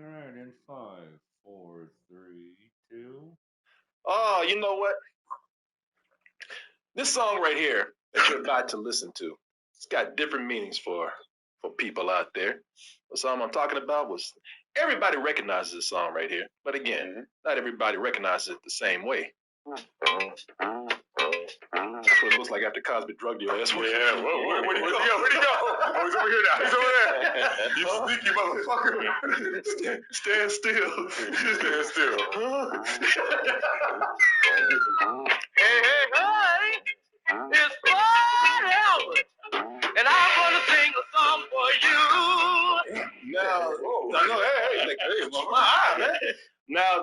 right, in 5, 4, 3, 2. Oh, you know what? This song right here that you're about to listen to, it's got different meanings for people out there. The song I'm talking about was everybody recognizes this song right here, but again, not everybody recognizes it the same way. That's what it looks like after Cosby drug deal. That's what. Yeah. Where'd he go? Where'd he go? Oh, he's over here now. He's over there. You sneaky motherfucker. Stand still. Stand still. Hey, hey, hey, it's Fred Albert, and I'm gonna sing a song for you. Now, no, hey, my eye, man. Now,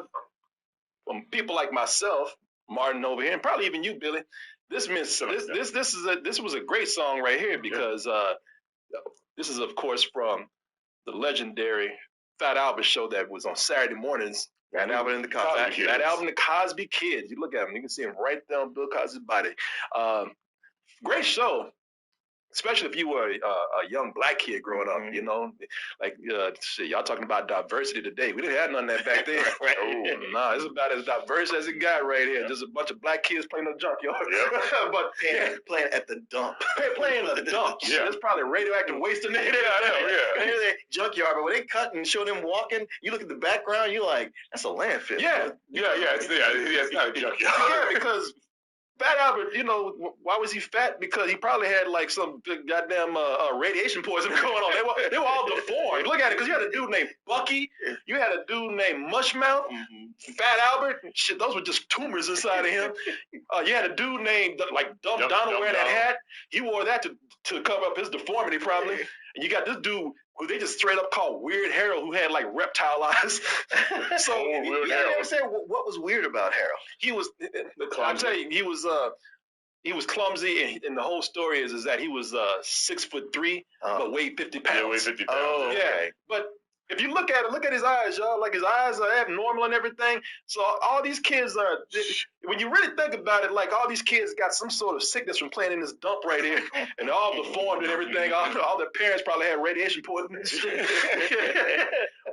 from people like myself, Martin over here, and probably even you, Billy, this was a great song right here because this is, of course, from the legendary Fat Albert show that was on Saturday mornings. Fat Albert and the Cosby Kids. Fat Albert and the Cosby Kids. You look at them, you can see them right there on Bill Cosby's body. Great show. Especially if you were a young black kid growing up, you know, like shit, y'all talking about diversity today. We didn't have none of that back then. Right. Oh, nah, it's about as diverse as it got right here. Just a bunch of black kids playing in the junkyard. But playing at the dump. Playing at the dump. Yeah. There's probably radioactive waste in there. Yeah. Here's that junkyard, but when they cut and show them walking, you look at the background, you're like, that's a landfill. Yeah. It's not a junkyard. Yeah, because Fat Albert, you know, why was he fat? Because he probably had like some goddamn radiation poisoning going on. They were all deformed. Look at it, because you had a dude named Bucky, you had a dude named Mushmouth, Fat Albert. Shit, those were just tumors inside of him. You had a dude named like Dumb Donald wearing that hat. He wore that to cover up his deformity, probably. And you got this dude who they just straight up called Weird Harold, who had like reptile eyes. So You never said what was weird about Harold. he was. I'll tell you, he was clumsy, and the whole story is that he was 6'3", but weighed 50 pounds. Yeah, weighed 50 pounds. Oh, okay. Yeah, but if you look at his eyes, y'all, like his eyes are abnormal and everything. So all these kids are, when you really think about it, like all these kids got some sort of sickness from playing in this dump right here, and they're all deformed and everything. All their parents probably had radiation poisoning.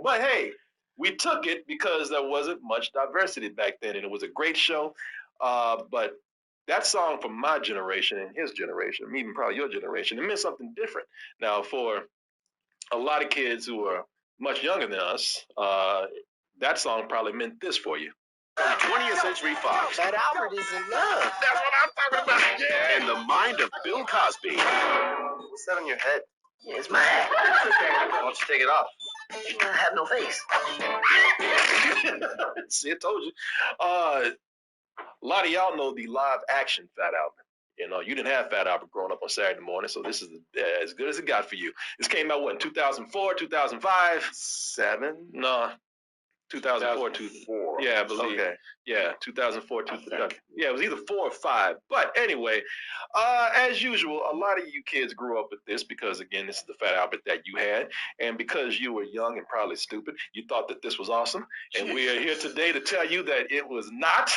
But hey, we took it because there wasn't much diversity back then, and it was a great show. But that song from my generation and his generation, even probably your generation, it meant something different. Now, for a lot of kids who are much younger than us, that song probably meant this for you. 20th Century Fox. Fat Albert is in love. That's what I'm talking about. Yeah. And the mind of Bill Cosby. What's that on your head? Yeah, it's my hat. Why don't you take it off? I have no face. See, I told you. A lot of y'all know the live action Fat Albert. You know, you didn't have Fat Albert growing up on Saturday morning, so this is as good as it got for you. This came out, what, in 2004, 2005? 7? No, 2004. 2004. Yeah, I believe. Okay. Yeah, 2004, 2000. Yeah, it was either 4 or 5. But anyway, as usual, a lot of you kids grew up with this because, again, this is the Fat Albert that you had. And because you were young and probably stupid, you thought that this was awesome. And we are here today to tell you that it was not.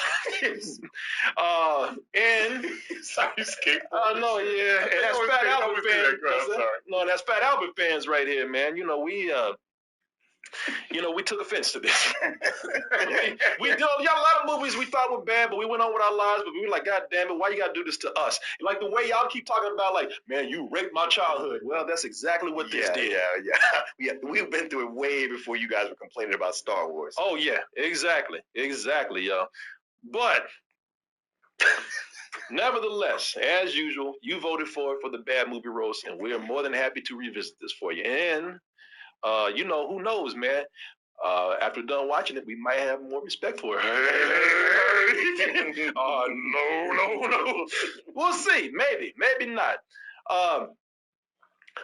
And Sorry, skate. no, yeah, and that's Fat Albert fans. I'm sorry. No, that's Fat Albert fans right here, man. You know, we took offense to this. we did a lot of movies we thought were bad, but we went on with our lives. But we were like, God damn it, why you gotta do this to us? Like the way y'all keep talking about, like, man, you raped my childhood. Well, that's exactly what this did. Yeah. We've been through it way before you guys were complaining about Star Wars. Oh yeah, exactly, y'all. But nevertheless, as usual, you voted for the bad movie roast, and we are more than happy to revisit this for you. And you know, who knows, man? After done watching it, we might have more respect for it. No. We'll see. Maybe not.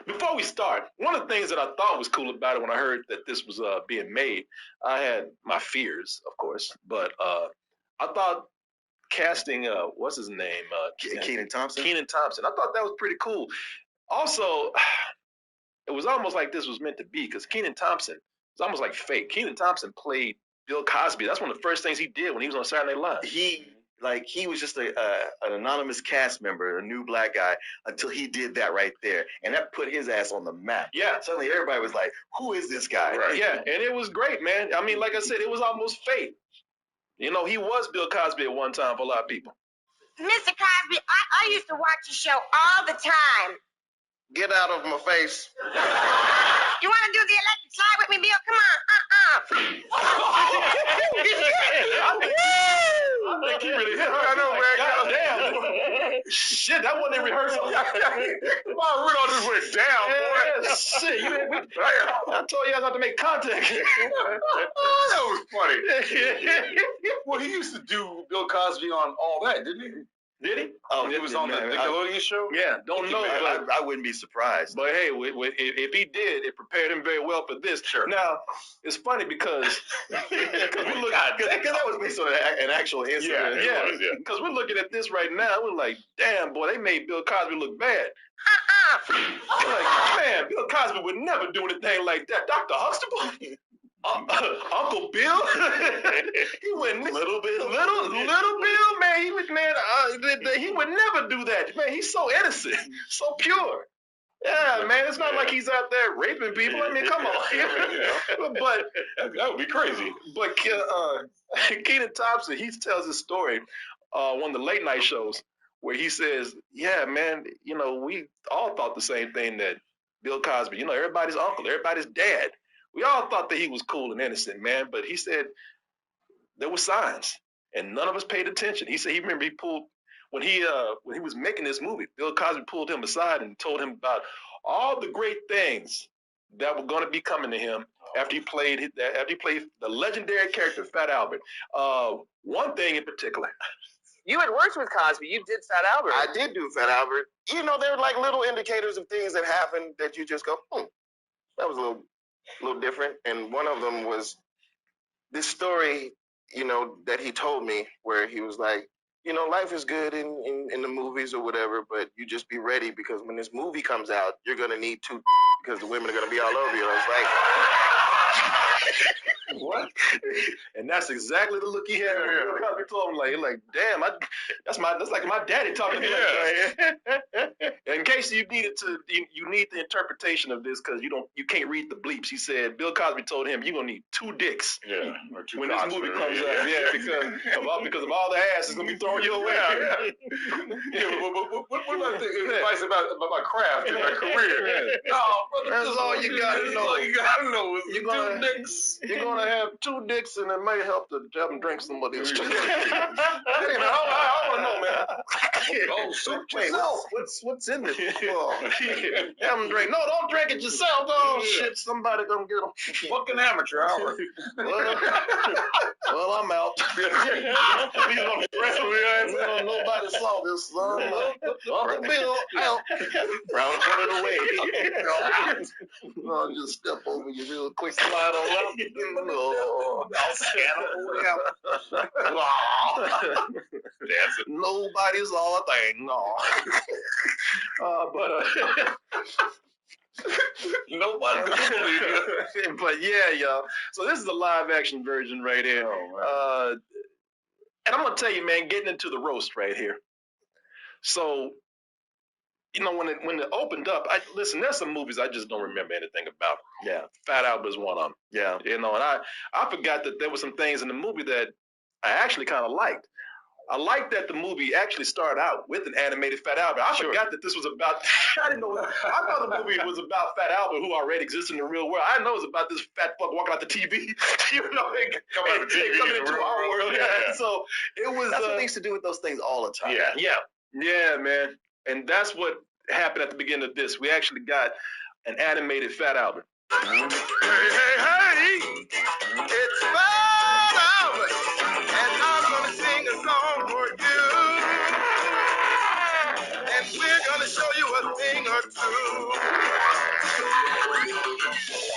Before we start, one of the things that I thought was cool about it when I heard that this was being made, I had my fears, of course, but I thought casting, what's his name? Kenan Thompson. Kenan Thompson. I thought that was pretty cool. Also, it was almost like this was meant to be because Kenan Thompson was almost like fake. Kenan Thompson played Bill Cosby. That's one of the first things he did when he was on Saturday Night Live. He like he was just an anonymous cast member, a new black guy, until he did that right there, and that put his ass on the map. Yeah. Suddenly everybody was like, "Who is this guy?" Right. Yeah, and it was great, man. I mean, like I said, it was almost fate. You know, he was Bill Cosby at one time for a lot of people. Mr. Cosby, I used to watch your show all the time. Get out of my face. You want to do the electric slide with me, Bill? Come on. I think he really hit her. I know, man. Goddamn. Shit, that wasn't in rehearsal. My Rudolph just went down, boy. Yeah, shit, I told you I had to make contact. That was funny. Well, he used to do Bill Cosby on All That, didn't he? Did he? Oh, he was on the Nickelodeon show? Yeah, don't know, but I wouldn't be surprised. But hey, if he did, it prepared him very well for this. Sure. Now, it's funny because that was based on an actual incident. Yeah, because we're looking at this right now. We're like, damn, boy, they made Bill Cosby look bad. We're like, man, Bill Cosby would never do anything like that. Dr. Huxtable? Uncle Bill? He wouldn't. Little Bill, man. He would never do that. Man, he's so innocent, so pure. Yeah, man. It's not like he's out there raping people. I mean, come on. But that would be crazy. But Kenan Thompson, he tells his story one of the late night shows where he says, "Yeah, man. You know, we all thought the same thing, that Bill Cosby. You know, everybody's uncle, everybody's dad. We all thought that he was cool and innocent, man." But he said there were signs, and none of us paid attention. He said he pulled when he was making this movie. Bill Cosby pulled him aside and told him about all the great things that were going to be coming to him after he played the legendary character Fat Albert. One thing in particular. You had worked with Cosby. You did Fat Albert. I did do Fat Albert. You know, they're like little indicators of things that happen that you just go, that was a little different. And one of them was this story, you know, that he told me, where he was like, you know, life is good in the movies or whatever, but you just be ready, because when this movie comes out, you're going to need two because the women are going to be all over you. And I was like, what? And that's exactly the look he had. Bill Cosby told him, like, damn, that's like my daddy talking to me. In case you needed to, you need the interpretation of this, because you can't read the bleeps. He said Bill Cosby told him you're gonna need two dicks. Yeah. Or two when this movie comes out. Yeah, because of all the ass is gonna be thrown your way. What about the advice about my craft and my career? No, brother, that's all you gotta know. All you gotta know is you're gonna have two dicks, and it may help to have them drink some of this. I don't know, man. Wait, what's in this? Have them drink. No, don't drink it yourself. Oh shit, somebody gonna get them. Fucking amateur hour. Well, I'm out. Nobody saw this, son. Uncle Bill out. Round running away. I'll just step over you real quick, slide on out. I'll scan Nobody's all a thing. No. Nobody can believe you. But yeah, y'all. So this is a live action version right here. And I'm gonna tell you, man, getting into the roast right here. So, you know, when it opened up, listen, there's some movies I just don't remember anything about. Yeah. Fat Albert is one of them. Yeah. You know, and I forgot that there were some things in the movie that I actually kind of liked. I liked that the movie actually started out with an animated Fat Albert. I forgot that this was about, I didn't know, I thought the movie was about Fat Albert, who already exists in the real world. I know it was about this fat fuck walking out the TV, you know, coming into our world. Yeah. So it was. That's what they used to do with those things all the time. Yeah, man. And that's what happened at the beginning of this. We actually got an animated Fat Albert. Hey, it's Fat Albert, and I'm gonna sing a song for you, and we're gonna show you a thing or two.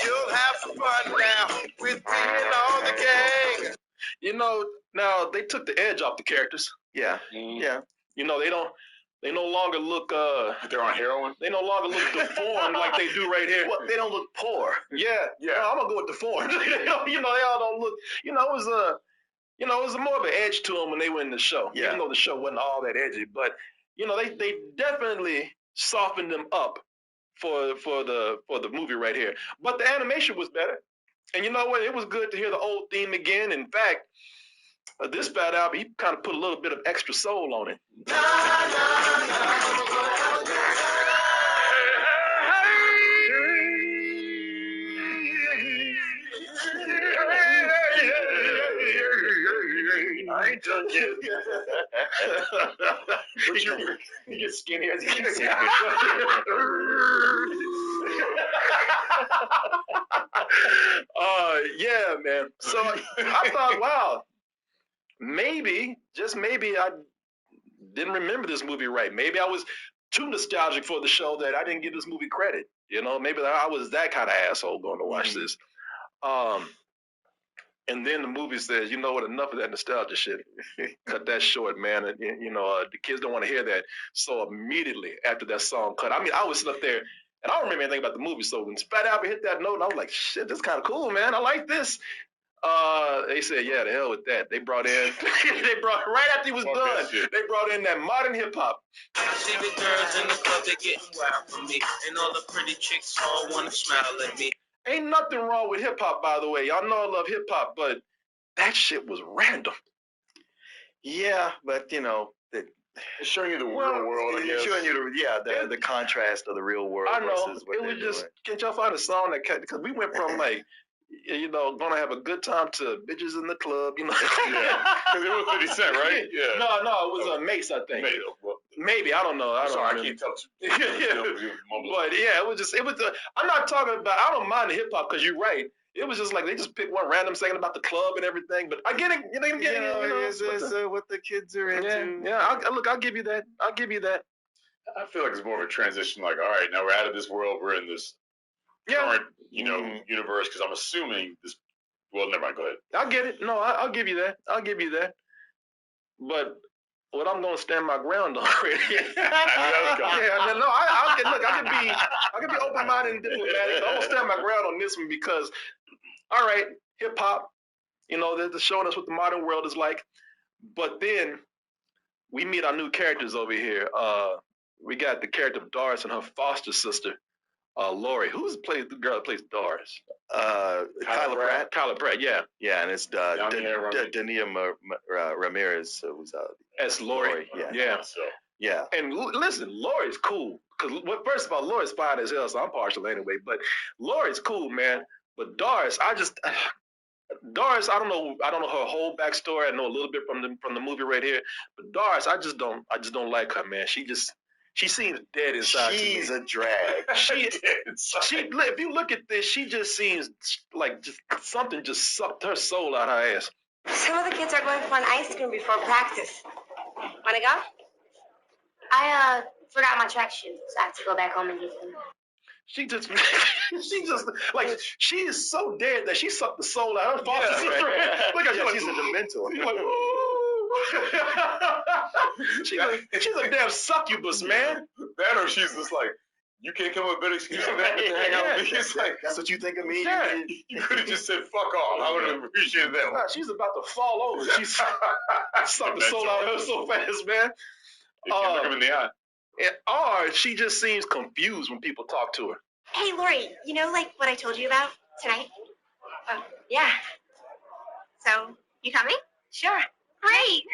You'll have some fun now with me and all the gang. You know, now they took the edge off the characters. Yeah. Yeah. You know, they no longer look they're on heroin. They no longer look deformed like they do right here. Well, they don't look poor. Yeah. No, I'm gonna go with deformed. You know, they all don't look. You know, it was you know, it was more of an edge to them when they were in the show. Yeah. Even though the show wasn't all that edgy, but you know, they definitely softened them up for the movie right here. But the animation was better. And you know what? It was good to hear the old theme again. In fact, this Fat Albert, he kind of put a little bit of extra soul on it. I ain't done yet. But you get skinnier as you get skinnier. Yeah, man. So I thought, wow, maybe, just maybe, I didn't remember this movie right. Maybe I was too nostalgic for the show that I didn't give this movie credit. You know, maybe I was that kind of asshole going to watch this. And then the movie says, you know what, enough of that nostalgia shit. Cut that short, man. And, you know, the kids don't want to hear that. So immediately after that song cut, I mean, I was sitting up there, and I don't remember anything about the movie. So when Fat Albert hit that note, I was like, shit, this is kind of cool, man. I like this. They said, yeah, the hell with that. They brought in, right after he was done, they brought in that modern hip hop. I see the girls in the club, they getting wild for me. And all the pretty chicks all want to smile at me. Ain't nothing wrong with hip hop, by the way. Y'all know I love hip hop, but that shit was random. Yeah, but you know, It's showing you the real world, I guess. showing you the contrast of the real world. I know. Versus what It was they're just, doing. can't y'all find a song that cut, because we went from like, you know, gonna have a good time to bitches in the club, you know. Yeah, because it was 50 Cent, right? Yeah. No, it was a Mace, I think. Maybe, I don't know. I can't tell. But yeah, it was. I'm not talking about. I don't mind the hip hop because you're right. It was just like they just picked one random segment about the club and everything. But I get it. You know, it's what the kids are into. Yeah. I'll give you that. I'll give you that. I feel like it's more of a transition. Like, all right, now we're out of this world. We're in this current, universe. Because I'm assuming this. Well, never mind. Go ahead. I'll get it. No, I'll give you that. I'll give you that. But what I'm gonna stand my ground on. I can be open-minded and diplomatic. But I'm gonna stand my ground on this one because, all right, hip hop, you know, they're showing us what the modern world is like. But then we meet our new characters over here. We got the character of Doris and her foster sister, Lori. Who's the girl that plays Doris? Kyla Pratt, yeah. Yeah, and it's Dania Ramirez who's as Lori. Yeah. Yeah. And listen, Lori's cool. Because first of all, Lori's fine as hell, so I'm partial anyway. But Lori's cool, man. But Doris, Doris, I don't know her whole backstory. I know a little bit from the movie right here. But Doris, I just don't like her, man. She seems dead inside. She's a drag. If you look at this, she just seems like something just sucked her soul out her ass. Some of the kids are going for an ice cream before practice. Wanna go? I forgot my track shoes, so I have to go back home and get them. She just like she is so dead that she sucked the soul out of her foster sister. Look at her, she's a dementor. She's a damn succubus, man. That or she's just like, you can't come up with a better excuse than that to hang out with me. It's like, that's what you think of me? Yeah. You could have just said, fuck off. I would have appreciated that one. She's about to fall over. She's sucked the soul out of her so fast, man. You can't look him in the eye. Or she just seems confused when people talk to her. Hey, Lori, you know, like what I told you about tonight? Yeah. So, you coming? Sure. Great.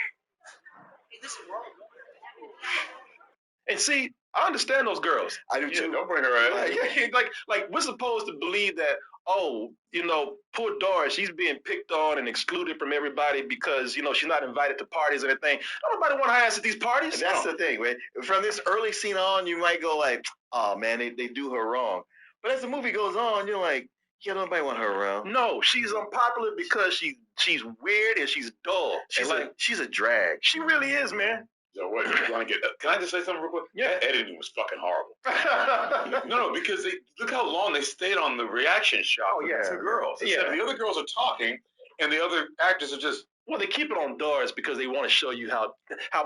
And see, I understand those girls. I do too. Don't bring her in. Like we're supposed to believe that, oh, you know, poor Doris, she's being picked on and excluded from everybody because, you know, she's not invited to parties and everything. Nobody want her ass at these parties. And that's the thing, man. From this early scene on, you might go like, oh man, they do her wrong. But as the movie goes on, you're like, yeah, nobody want her around. No, she's unpopular because she's weird and she's dull. She's a drag. She really is, man. So what? Can I just say something real quick? Yeah. That editing was fucking horrible. No, because look how long they stayed on the reaction shot. Oh, yeah. The two girls. Yeah. The other girls are talking, and the other actors are just Well, they keep it on Doris because they want to show you how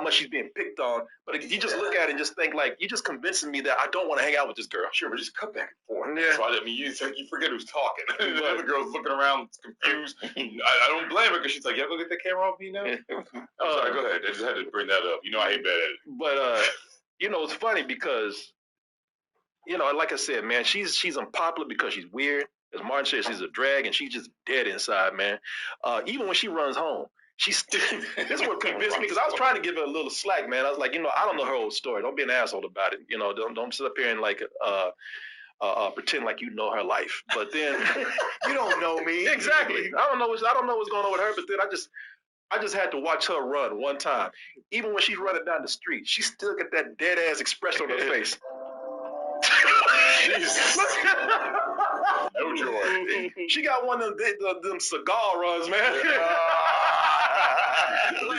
much she's being picked on. But if you just look at it and just think like, you're just convincing me that I don't want to hang out with this girl. Sure, but just cut back and forth. Yeah. So I mean, you forget who's talking. The other girl's looking around confused. I don't blame her because she's like, "Yeah, go get the camera off me now." I'm sorry, go ahead. I just had to bring that up. You know, I hate bad editing. But you know, it's funny because, you know, like I said, man, she's unpopular because she's weird. As Martin says, she's a drag, and she's just dead inside, man. Even when she runs home, she's still. This is what convinced me because I was trying to give her a little slack, man. I was like, you know, I don't know her whole story. Don't be an asshole about it. You know, don't sit up here and like pretend like you know her life. But then You don't know me. exactly, I don't know what's going on with her. But then I just had to watch her run one time. Even when she's running down the street, she still got that dead ass expression on her face. Jesus. No joy. She got one of them cigar runs, man.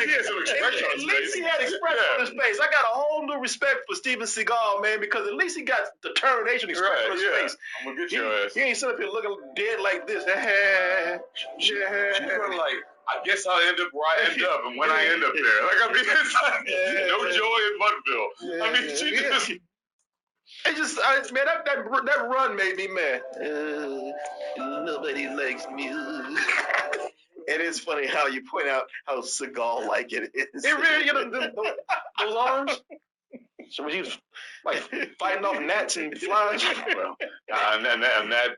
He had some expression on At his least face. he had expression on his face. I got a whole new respect for Steven Seagal, man, because at least he got determination expression on his face. I'm gonna get your ass. He ain't sitting up here looking dead like this. She's running like, I guess I'll end up where I end up, and when I end up there. Like, I mean, it's like, no joy in Mudville. I mean, she just... Man, that run made me mad. Nobody likes me. It is funny how you point out how Seagal-like it is. It really, you know, those arms. So when he was like fighting off gnats and flies. Well, and that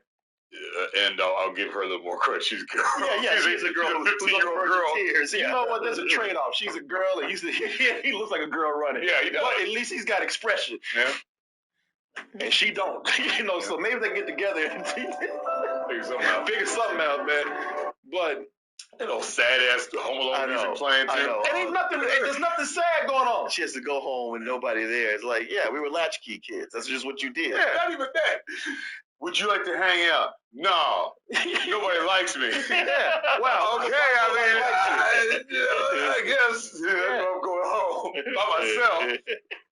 and I'll give her a little more credit. She's a girl. Yeah, she's a girl who's 15-year-old girl. Tears, yeah. You know what? There's a trade-off. She's a girl, and he looks like a girl running. Yeah, he does. But at least he's got expression. Yeah. And she don't. You know, so maybe they get together and figure something out, man. But you know, sad ass Home Alone music playing too. There's nothing sad going on. She has to go home with nobody there. It's like, yeah, we were latchkey kids. That's just what you did. Yeah, not even that. Would you like to hang out? No. Nobody likes me. Yeah. Well, okay. I guess I'm going home by myself.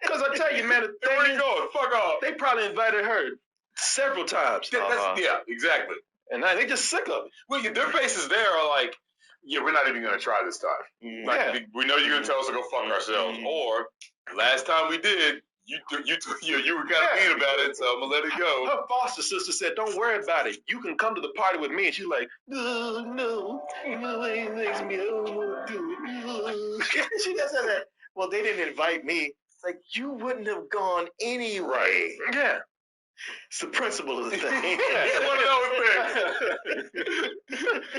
Because I tell you, man, Where are you going? Fuck off. They probably invited her several times. Yeah, exactly. And now they just sick of it. Well, their faces there are like, yeah, we're not even going to try this time. Like, we know you're going to tell us to go fuck ourselves. Or, last time we did, you were kind of mean about it, so I'm going to let it go. Her foster sister said, don't worry about it. You can come to the party with me. And she's like, no, it makes me, I don't want to do it. She just said that, well, they didn't invite me. It's like, you wouldn't have gone anyway. Right. Yeah. It's the principle of the thing. It's one of those things.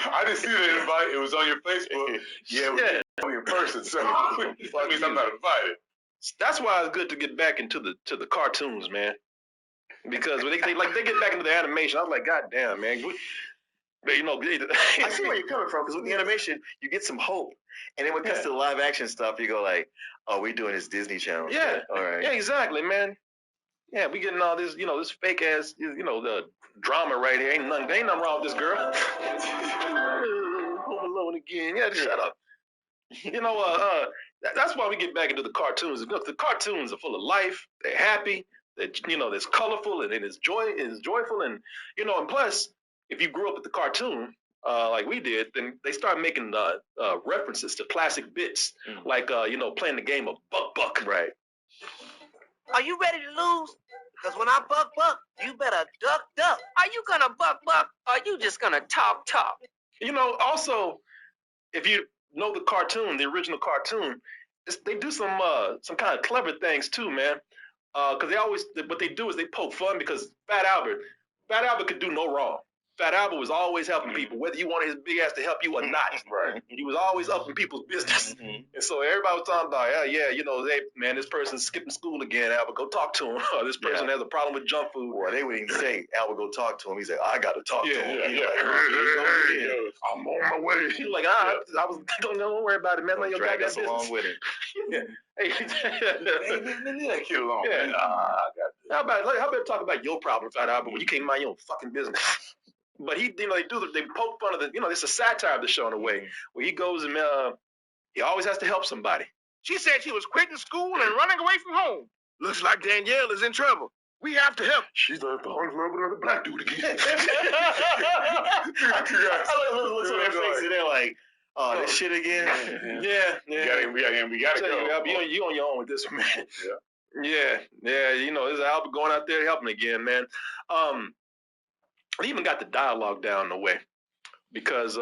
I didn't see the invite. It was on your Facebook. Yeah, on your person. So that means I'm not invited. That's why it's good to get back into the cartoons, man. Because when they get back into the animation, I was like, God damn, man. You know, I see where you're coming from, because with the animation, you get some hope. And then when it comes to the live action stuff, you go like, oh, we're doing this Disney Channel. Yeah. All right. Yeah, exactly, man. Yeah, we getting all this, you know, this fake ass, you know, the drama right here. Ain't nothing wrong with this girl. Home Alone again. Yeah, shut up. You know, that's why we get back into the cartoons. Look, the cartoons are full of life. They're happy. You know, it's colorful and it's joyful, and you know, and plus, if you grew up with the cartoon like we did, then they start making references to classic bits, like you know, playing the game of buck. Right. Are you ready to lose? Because when I buck, you better duck. Are you gonna buck, or are you just gonna talk? You know, also, if you know the cartoon, the original cartoon, they do some kind of clever things too, man. Because what they do is they poke fun, because Fat Albert could do no wrong. Fat Albert was always helping people, whether you wanted his big ass to help you or not. Right. He was always up in people's business. And so everybody was talking about, you know, man, this person's skipping school again, Albert, go talk to him. Or this person has a problem with junk food. Well, they wouldn't even say, Albert, go talk to him. He's like, I got to talk to him. I'm on my way. He's like, I was, don't worry about it, man. Let your drag goddamn us business. along with it. Hey, Leave that kid alone, man. How about talk about your problem, Fat Albert, when you can't mind your own fucking business? But they poke fun of the, you know, it's a satire of the show in a way, where he goes and he always has to help somebody. She said she was quitting school and running away from home. Looks like Danielle is in trouble. We have to help. She's the black dude again. I look on their face and they're like, Oh, this shit again? Yeah. We gotta go. You on your own with this one, man. Yeah. Yeah. You know, this Albert going out there helping again, man. They even got the dialogue down in a way because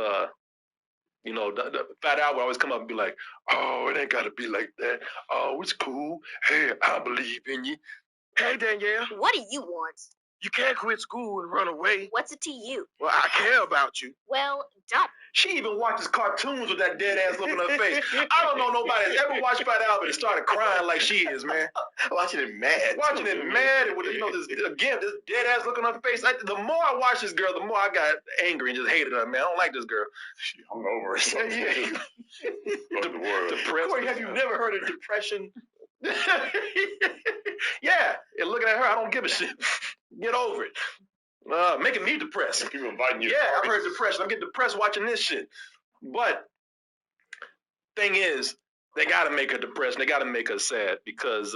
you know, the Fat Albert always come up and be like, "Oh, it ain't gotta be like that. Oh, it's cool. Hey, I believe in you." Hey, Danielle, What do you want? you can't quit school and run away. What's it to you? Well, I care about you. Well, don't. She even watches cartoons with that dead ass look on her face. I don't know nobody that's ever watched Fat Albert and started crying like she is, man. Watching it mad. Watching it mad, and with, you know, this dead ass look on her face. The more I watch this girl, the more I got angry and just hated her, man. I don't like this girl. She hung over it. Fuck the world. Depressed. Corey, have you never heard of depression? Yeah, and looking at her, I don't give a shit. Get over it. Making me depressed. People inviting you. Yeah, I've heard depression. I'm getting depressed watching this shit. But thing is, they got to make her depressed. They got to make her sad because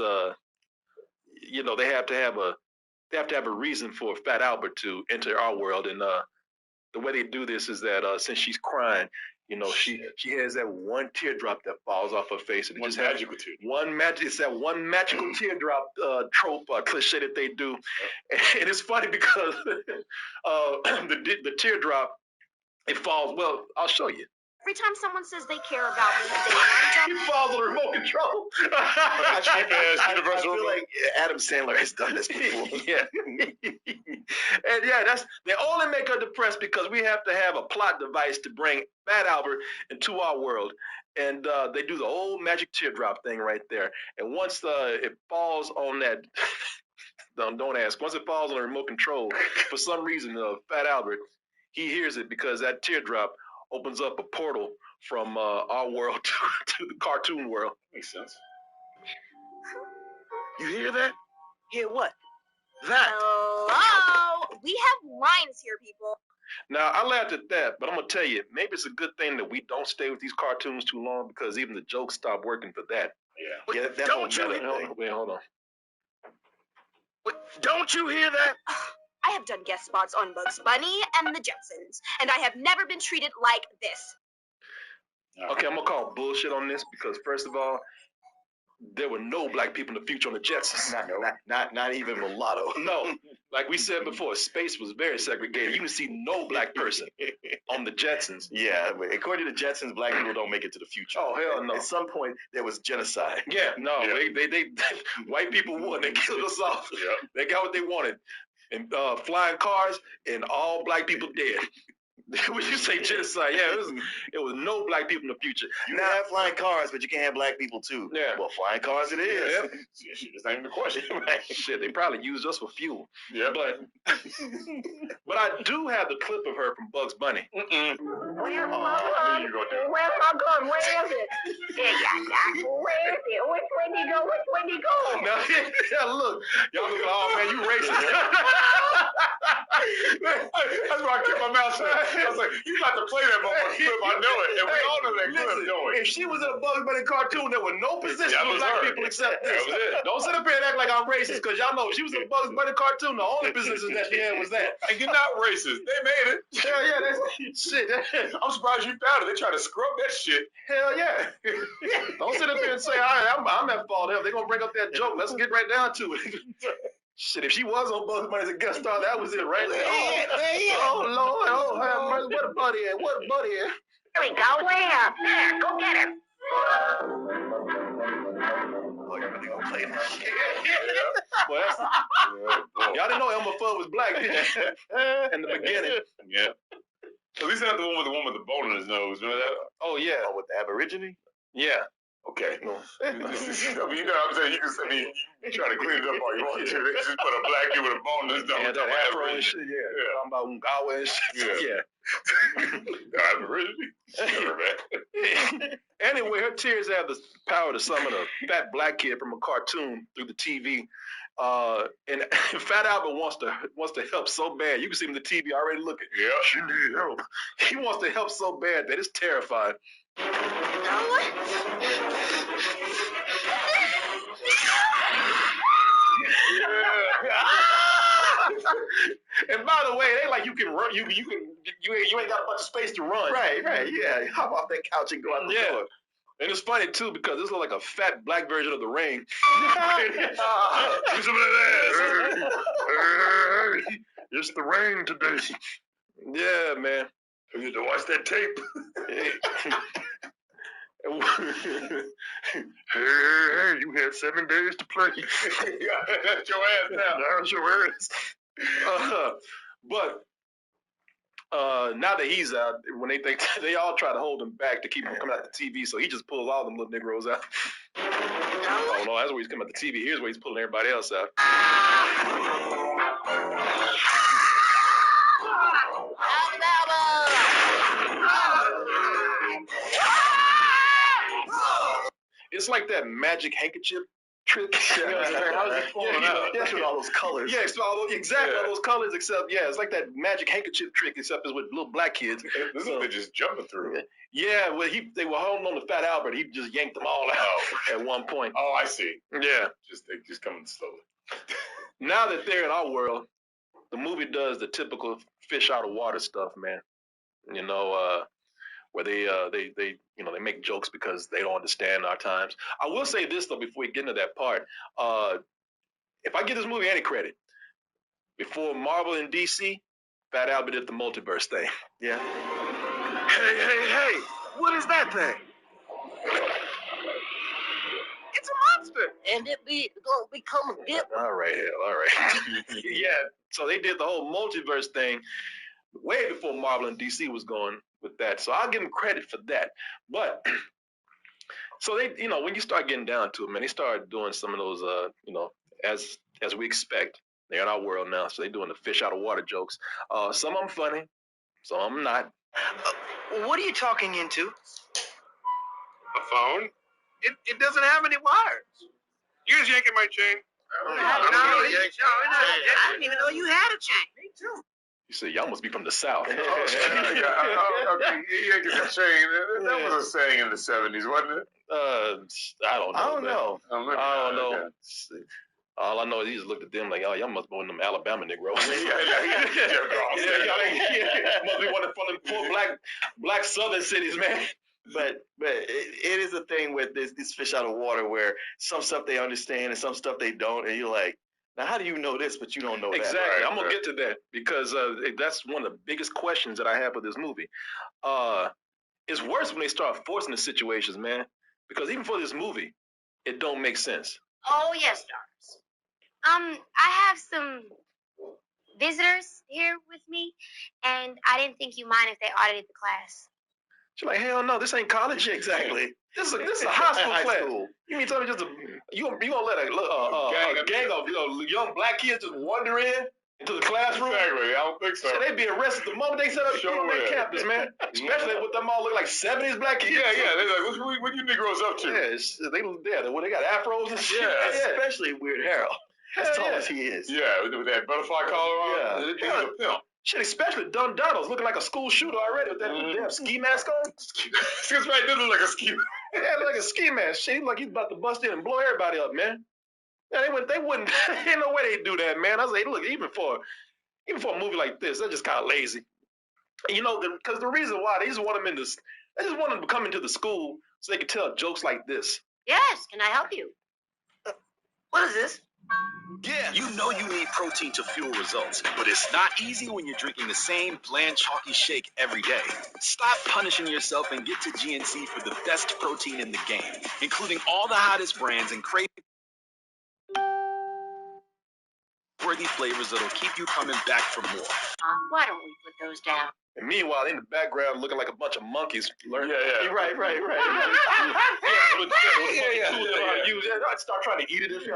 you know, they have to have a reason for Fat Albert to enter our world. And the way they do this is that since she's crying, you know, she has that one teardrop that falls off her face, and it One just has magical teardrop. it's that one magical teardrop trope cliche that they do, and it's funny because the teardrop, it falls. Well, I'll show you. Every time someone says they care about me, they wind It falls on the remote control. Cheap ass I universal feel remote. like Adam Sandler has done this before. Yeah. And yeah, they only make her depressed because we have to have a plot device to bring Fat Albert into our world. And they do the old magic teardrop thing right there. And once it falls on that, don't ask. Once it falls on the remote control, for some reason, Fat Albert, he hears it because that teardrop opens up a portal from our world to the cartoon world. Makes sense. You hear that? Hear what? That. Hello? We have lines here, people. Now, I laughed at that, but I'm going to tell you, maybe it's a good thing that we don't stay with these cartoons too long because even the jokes stop working for that. Yeah. Yeah, that Don't whole you- meta thing. Wait, hold on. Wait, don't you hear that? I have done guest spots on Bugs Bunny and the Jetsons, and I have never been treated like this. Okay, I'm going to call bullshit on this because, first of all, there were no black people in the future on the Jetsons. Not even mulatto. No. Like we said before, space was very segregated. You can see no black person on the Jetsons. Yeah, but according to the Jetsons, black people don't make it to the future. Oh, hell no. At some point, there was genocide. Yeah, no, Yeah. They white people won. They killed us off. Yeah. They got what they wanted. And flying cars and all black people dead. When you say genocide, yeah, it was no black people in the future. You can have flying cars, but you can't have black people too. Yeah. Well, flying cars it is. Yeah. Shit, that's not even the question. Right. Shit, they probably used us for fuel. Yeah. But I do have the clip of her from Bugs Bunny. Where's I knew you were gonna do it. Where's my gun? Where is it? There you go. Where is it? Which way did he go? Which way did he go? Now, yeah, look, y'all look, oh man, you racist. That's why I kept my mouth shut. I was like, you about to play that motherfucker clip. I know it. And we all know that clip. Listen, Know it. if she was in a Bugs Bunny cartoon, there were no position That for was black her. people except this. That was it. Don't sit up here and act like I'm racist, because y'all know if she was in a Bugs Bunny cartoon, the only businesses that she had was that. And you're not racist. They made it. Hell yeah, that's shit. I'm surprised you found it. They tried to scrub that shit. Hell yeah. Don't sit up here and say, all right, I'm at fault. They're going to bring up that joke. Let's get right down to it. Shit, if she was on Bugs Bunny as a guest star, that was it right there. Oh, Lord. Oh, have mercy. What a buddy at? What a buddy at? There we go. Where? There, go get him. Oh, you're really gonna play that shit. Well, y'all didn't know Elmer Fudd was black, did you? In the beginning. Yeah. At least not the one with the bone in his nose. Remember that? Oh, yeah. Oh, with the Aborigine? Yeah. Okay. No. I mean, you know what I'm saying? You try to clean it up all you want to. They just put a black dude with a bone in his nose. Yeah, that afro and shit. Yeah. Talking about Ungawa and shit. Yeah. Aborigine. Sure, man. Anyway, her tears have the power to summon a fat black kid from a cartoon through the TV. And Fat Albert wants to help so bad. You can see him on the TV already looking. Yeah. She need help. He wants to help so bad that it's terrifying. And by the way, they like you you ain't got much space to run. Right. Yeah, hop off that couch and go out the door. And it's funny too because this looks like a fat black version of the Ring. Give some of that ass. It's the rain today. Yeah, man. You need to watch that tape. Hey, you had 7 days to play. That's your ass now. That's your ass. But now that he's out, when they all try to hold him back to keep him coming out the TV, so he just pulls all them little Negroes out. Oh no, that's where he's coming out the TV. Here's where he's pulling everybody else out. It's like that magic handkerchief trick. How's it pulling out? That's with all those colors. Yeah, it's all those colors, except it's like that magic handkerchief trick, except it's with little black kids. This is what they're just jumping through. Yeah, well, they were holding on to Fat Albert. He just yanked them all out at one point. Oh, I see. Yeah, They just coming slowly. now that they're in our world, the movie does the typical fish out of water stuff, man. You know, where they make jokes because they don't understand our times. I will say this though before we get into that part. If I give this movie any credit, before Marvel and DC, Fat Albert did the multiverse thing. Yeah. Hey, what is that thing? It's a monster, and gonna become a dip. All right. Yeah. So they did the whole multiverse thing way before Marvel and DC was going with that. So I'll give them credit for that. But so they, when you start getting down to it, man, they started doing some of those, as we expect. They're in our world now, so they're doing the fish out of water jokes. Some of them funny, some of them not. What are you talking into? A phone? It doesn't have any wires. You just yanking my chain. I didn't even know you had a chain. Me too. You say y'all must be from the South. Okay, you yanking that chain. That was a saying in the 70s, wasn't it? I don't know. I don't know. I don't know. Okay. All I know is he just looked at them like, oh, y'all must be one of them Alabama Negroes. Must be one of them poor black Southern cities, man. But it is a thing with this fish out of water where some stuff they understand and some stuff they don't, and you're like, now how do you know this but you don't know that? Exactly. I'm gonna get to that because that's one of the biggest questions that I have with this movie. It's worse when they start forcing the situations, man. Because even for this movie, it don't make sense. Oh yes, darlings. I have some visitors here with me, and I didn't think you mind if they audited the class. She's like, hell no, this ain't college. Yeah, exactly. This is a high school class. School. You mean tell me you gonna let a gang of young black kids just wander into the classroom? Exactly. I don't think so. So they be arrested the moment they set up on their campus, man. Especially with them all look like 70s black kids. Yeah. They're like, what you Negroes up to? Yeah, they got afros and shit. Yeah, especially Weird Harold. As tall as he is. Yeah, with that butterfly collar on. Yeah. He's a pimp. Shit, especially Don Donald's looking like a school shooter already with that damn ski mask on. That's right, this look like a ski. Yeah, like a ski mask. Shit, he look like he's about to bust in and blow everybody up, man. Yeah, they wouldn't. Ain't no way they'd do that, man. I was like, look, even for a movie like this, they're just kind of lazy. Because the reason why they just want them to come into the school so they can tell jokes like this. Yes, can I help you? What is this? Yeah, you know you need protein to fuel results, but it's not easy when you're drinking the same bland, chalky shake every day. Stop punishing yourself and get to GNC for the best protein in the game, including all the hottest brands and crazy worthy flavors that'll keep you coming back for more. Why don't we put those down? And meanwhile, in the background, looking like a bunch of monkeys learning. Yeah. Right. I'd start trying to eat it and shit.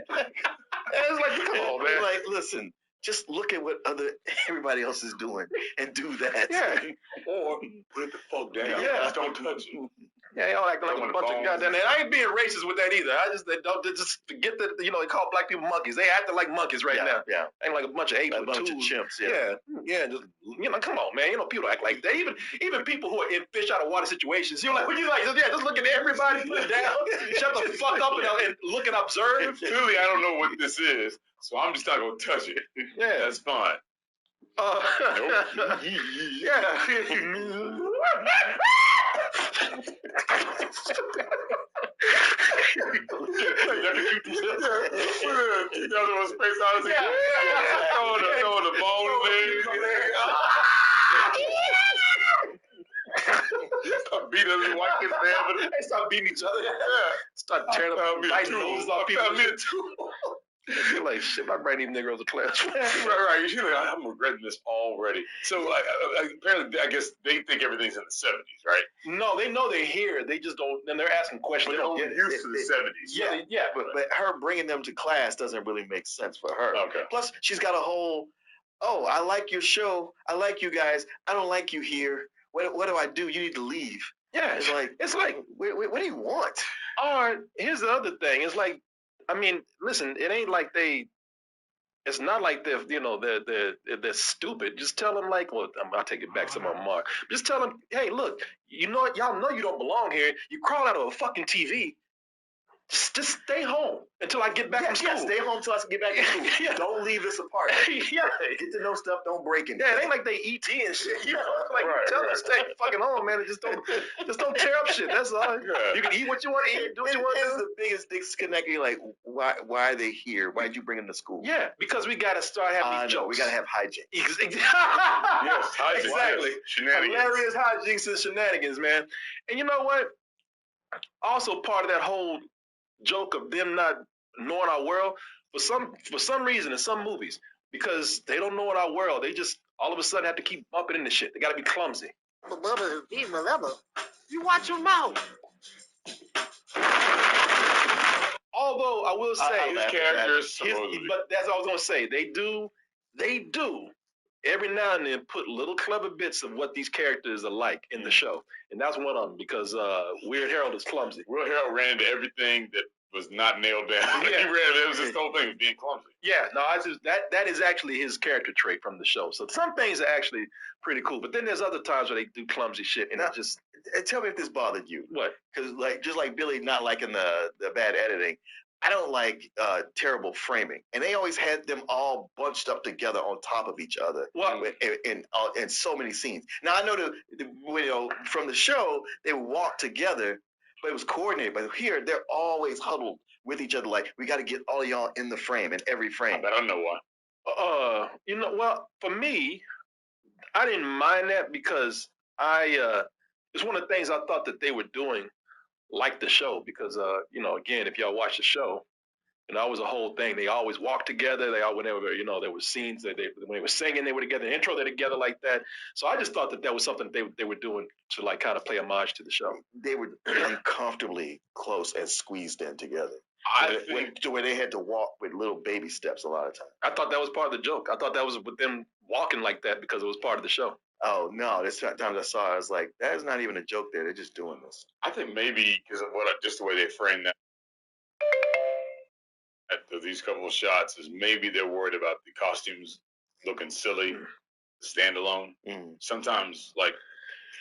It's like, come on, man. Like, listen, just look at what everybody else is doing and do that. Yeah. Or put the fuck down. Yeah. Just don't touch it. Yeah, y'all acting like a bunch of goddamn. I ain't being racist with that either. They just forget that they call black people monkeys. They acting like monkeys right now. Yeah. Ain't like a bunch of apes, a bunch of chimps. Yeah. Just come on, man. People act like that. Even people who are in fish out of water situations. You're like, just look at everybody, put it down, shut the fuck up and look and observe. Clearly, I don't know what this is, so I'm just not gonna touch it. Yeah, that's fine. Yeah. The other one's face out. Throwing the bone leg. Start beating the white kids. They start beating each other. Start tearing up noses off people. You're like, shit, my brain even nigga was a class. Right. You're like, I'm regretting this already. So apparently, I guess they think everything's in the 70s, right? No, they know they're here. They just don't. Then they're asking questions. But they don't get used to the 70s. Yeah. But her bringing them to class doesn't really make sense for her. Okay. Plus, she's got a whole, oh, I like your show. I like you guys. I don't like you here. What do I do? You need to leave. Yeah. It's like, what do you want? Or here's the other thing. It's like, I mean, listen, it ain't like it's not like they're stupid. Just tell them like, well, I'll take it back to my mark. Just tell them, hey, look, you know what? Y'all know you don't belong here. You crawl out of a fucking TV. Just stay home until I get back from school. Yeah, stay home until I get back from school. Don't leave this apartment. Yeah. Get to know stuff. Don't break it. Yeah, it ain't like they ET and shit. You know, like tell them to stay fucking home, man. And just don't tear up shit. That's all. Yeah. You can eat what you want to eat, do what you want to do. The biggest disconnect. You're like, why are they here? Why'd you bring them to school? Yeah, because we got to start having these jokes. We got to have hijinks. Yes, hijinks. Exactly. Shenanigans. Hilarious hijinks and shenanigans, man. And you know what? Also, part of that whole joke of them not knowing our world, for some reason in some movies, because they don't know our world, they just all of a sudden have to keep bumping into shit. They got to be clumsy. You watch your mouth. Although I will say, his characters, but that's what I was gonna say. They do every now and then put little clever bits of what these characters are like in the show, and that's one of them because Weird Harold is clumsy. Weird Harold ran into everything that was not nailed down. Yeah. It was his whole thing of being clumsy. Yeah, no, that is actually his character trait from the show. So some things are actually pretty cool, but then there's other times where they do clumsy shit, and it just. Tell me if this bothered you. What? Because just like Billy not liking the bad editing, I don't like terrible framing, and they always had them all bunched up together on top of each other. Well, in so many scenes. Now I know from the show they would walk together, but it was coordinated. But here they're always huddled with each other. Like we got to get all of y'all in the frame, in every frame. I don't know why. Well, for me, I didn't mind that because it's one of the things I thought that they were doing, like the show, because again, if y'all watch the show, that was a whole thing. They always walked together. They all whenever there were scenes that when they were singing, they were together. The intro, they're together like that. So I just thought that was something they were doing to like kind of play homage to the show. They were uncomfortably close and squeezed in together. To where they had to walk with little baby steps a lot of times. I thought that was part of the joke. I thought that was with them walking like that because it was part of the show. Oh no! This time I saw it, I was like, that is not even a joke. There, they're just doing this. I think maybe because of just the way they framed that. These couple of shots is maybe they're worried about the costumes looking silly, standalone. Sometimes, like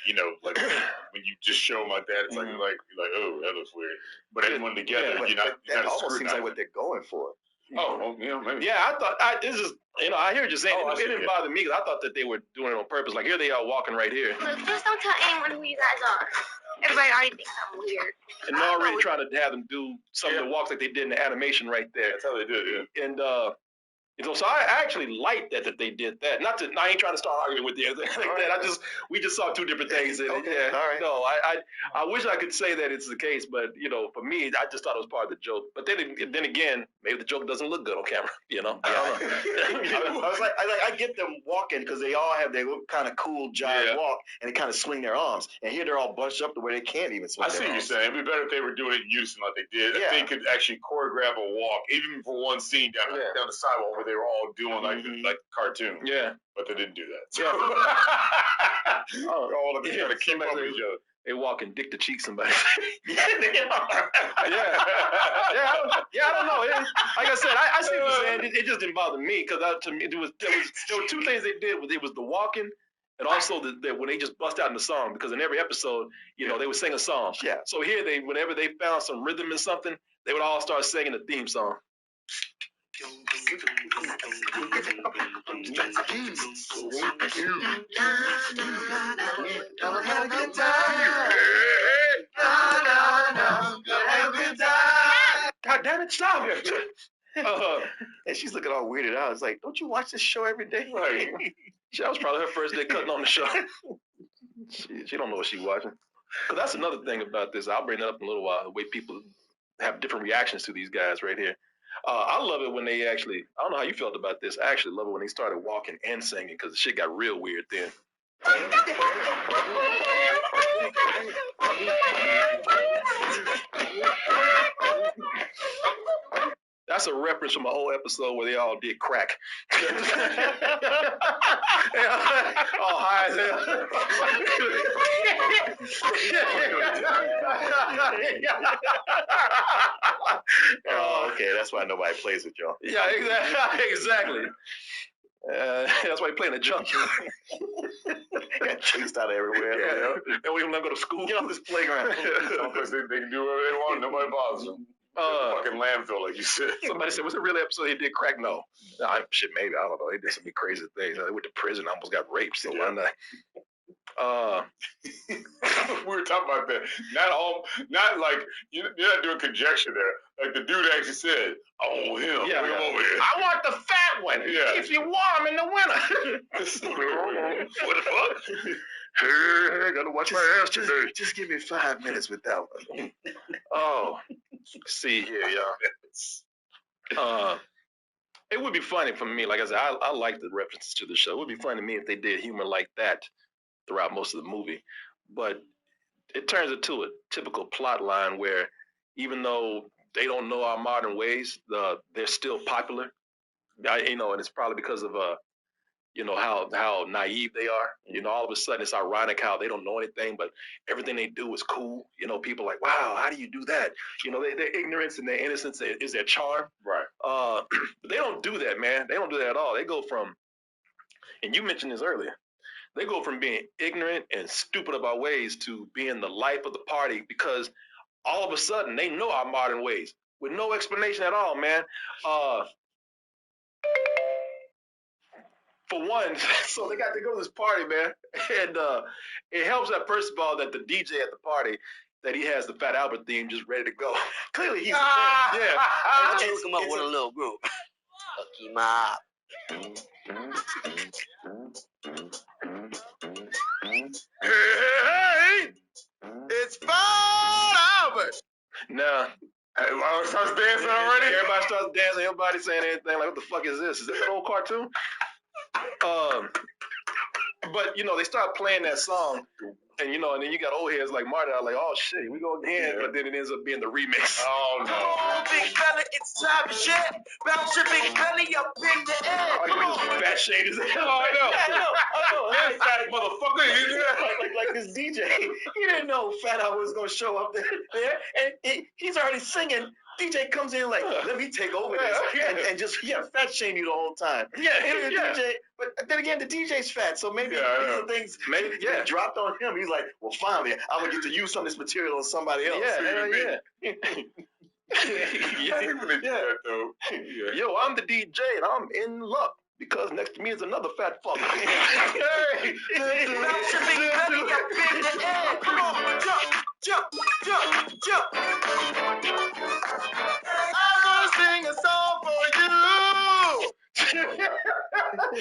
when you just show them like that, it's like you're like, oh, that looks weird. But everyone together, that almost seems like what they're going for. Oh, maybe. Yeah, I thought I hear what you're saying. It didn't bother me because I thought that they were doing it on purpose. Like here they are walking right here. Look, just don't tell anyone who you guys are. Everybody already thinks I'm weird. And they're already trying to have them do some of the walks like they did in the animation right there. That's how they did it. Yeah. And so I actually liked that they did that. I ain't trying to start arguing with you like that. We just saw two different things. And, okay. All right. No, I wish I could say that it's the case, but for me, I just thought it was part of the joke. But then again, maybe the joke doesn't look good on camera. I was like, I get them walking because they all have their kind of cool jive walk, and they kind of swing their arms. And here they're all bunched up to where they can't even swing. I see what you're saying. It'd be better if they were doing it in unison like they did. Yeah. If they could actually choreograph a walk, even for one scene down the sidewalk where they were all doing like cartoon. Yeah. But they didn't do that. So. Yeah. All of them trying to keep up with each other. They walking dick to cheek somebody. Yeah, I don't know. Like I said, I see what you're saying. It just didn't bother me because to me there were two things they did. It was the walking and also when they just bust out in the song, because in every episode, they would sing a song. Yeah. So here whenever they found some rhythm in something, they would all start singing the theme song. Gonna have a good time. Gonna have a good time. God damn it, stop it. And she's looking all weirded out. It's like, don't you watch this show every day? Right. That was probably her first day cutting on the show. She don't know what she's watching. Because that's another thing about this. I'll bring it up in a little while, the way people have different reactions to these guys right here. I love it when they actually, I don't know how you felt about this. I actually love it when they started walking and singing because the shit got real weird then. That's a reference from a whole episode where they all did crack. All high as hell. Oh, okay. That's why nobody plays with y'all. Yeah, exactly. That's why you're playing a junkie. Got chased out of everywhere. Yeah. And we don't go to school. Get off this playground. Because they can do whatever they want. Nobody bothers them. Fucking landfill, like you said. Somebody said, was it really episode he did crack? No. Shit, maybe. I don't know. They did some crazy things. They went to prison, almost got raped. So why not? We were talking about that. Not like you're not doing conjecture there. Like the dude actually said, "I want him. Yeah, Bring him over here." I want the fat one. Yeah. Keeps you warm in the winter. What the fuck? Hey, gotta watch my ass today. Just give me 5 minutes with that one. Oh, see here, y'all. It would be funny for me. Like I said, I like the references to the show. It would be funny to me if they did humor like that throughout most of the movie. But it turns into a typical plot line where even though they don't know our modern ways, they're still popular. And it's probably because of how naive they are. All of a sudden it's ironic how they don't know anything, but everything they do is cool. People are like, wow, how do you do that? Their ignorance and their innocence is their charm. Right. But they don't do that, man. They don't do that at all. They go from, and you mentioned this earlier, they go from being ignorant and stupid about ways to being the life of the party because all of a sudden they know our modern ways with no explanation at all, man. For one, so they got to go to this party, man, and it helps that first of all that the DJ at the party that he has the Fat Albert theme just ready to go. Clearly he's Let's yeah. hook him up with a little group. Hook him up. Hey, it's Fat Albert. Now, Everybody starts dancing already. everybody starts dancing. Everybody saying anything like, "What the fuck is this? Is this an old cartoon?" But they start playing that song, and and then you got old heads like Marty. I'm like, "Oh shit, we go again." But then it ends up being the remix. Oh no. Oh, big fella, it's time to shit. Bounce your big belly up in the air. Oh, you just fat shade as hell. I know. That fat motherfucker. like this DJ, he didn't know Fat Albert was gonna show up there, and he's already singing. DJ comes in like, let me take over this, and just fat shame you the whole time. DJ, but then again, the DJ's fat, so maybe these are things that dropped on him. He's like, well, finally, I'm gonna get to use some of this material on somebody else. Yo, I'm the DJ and I'm in luck because next to me is another fat fucker. Bounce your big belly up in the air. Come on, jump. I'm gonna sing a song for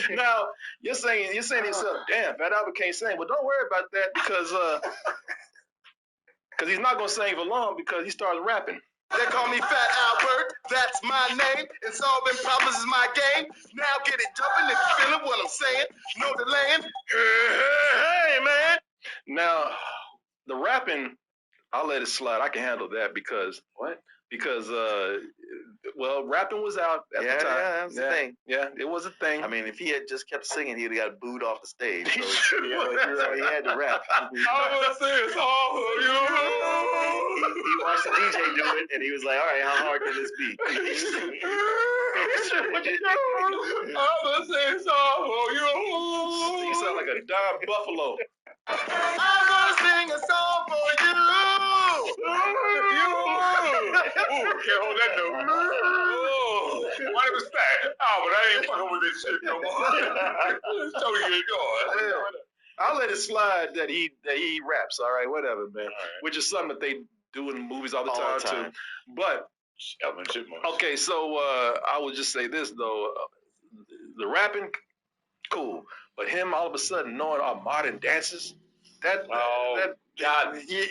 you. Now you're saying to yourself, damn, Fat Albert can't sing. Well, don't worry about that because he's not gonna sing for long because he starts rapping. They call me Fat Albert, that's my name. And solving problems is my game. Now get it jumping if you feeling what I'm saying. No delaying. Hey, man. Now the rapping, I'll let it slide. I can handle that because rapping was out at the time. Yeah, that was the thing. Yeah, it was a thing. I mean, if he had just kept singing, he'd have got booed off the stage. So he had to rap. I will sing a song for you. He watched the DJ do it, and he was like, all right, how hard can this be? I will sing a song for you. You sound like a Don Buffalo. I'm gonna sing a song for you. Ooh, can't hold that note. Why did we respect. Oh, but I ain't fucking with this shit no more. So we get going. I'll let it slide that he raps. All right, whatever, man. Right. Which is something that they do in movies all the time too. But okay, so I would just say this though: the rapping, cool, but him all of a sudden knowing our modern dances, that God, yeah.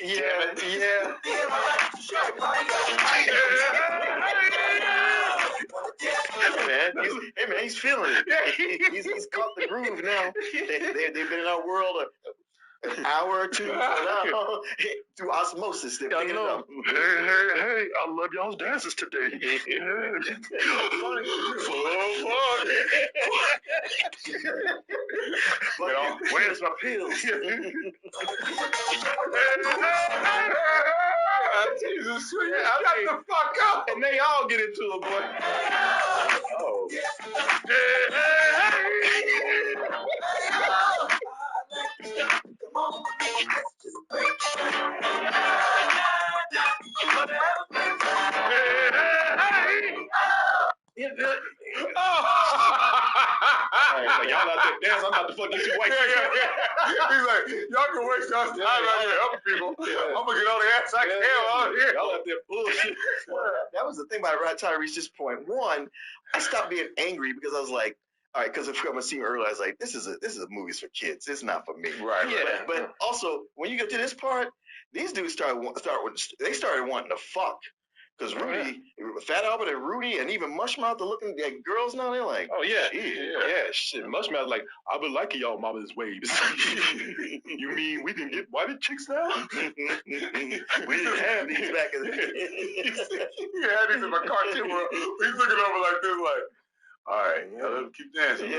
Hey man, he's feeling it. He's caught the groove now. They've been in our world an hour or two now. Through osmosis, they're picking it up. Hey, I love y'all's dances today. Where's my pills? Jesus, shut the fuck up. And they all get into it, boy. Oh. Like, y'all out there dance, I'm about to fuck these two white people. He's like, y'all can waste y'all's time out here helping people. I'm gonna get all the ass I can out here. Y'all out there bullshit. That was the thing by the right time I reached this point. One, I stopped being angry because I was like, all right, because if I'm seeing earlier, I was like, this is a movie for kids. It's not for me. Right. Yeah. But also, when you get to this part, these dudes started wanting to fuck. Because Rudy, Fat Albert and Rudy, and even Mushmouth are looking at girls now. They're like, oh yeah, shit. Mushmouth like, I've been liking y'all mama's waves. You mean we can get white chicks now? we didn't have these back in the day. You had these in my cartoon world. He's looking over like this, like, all right, let him keep dancing.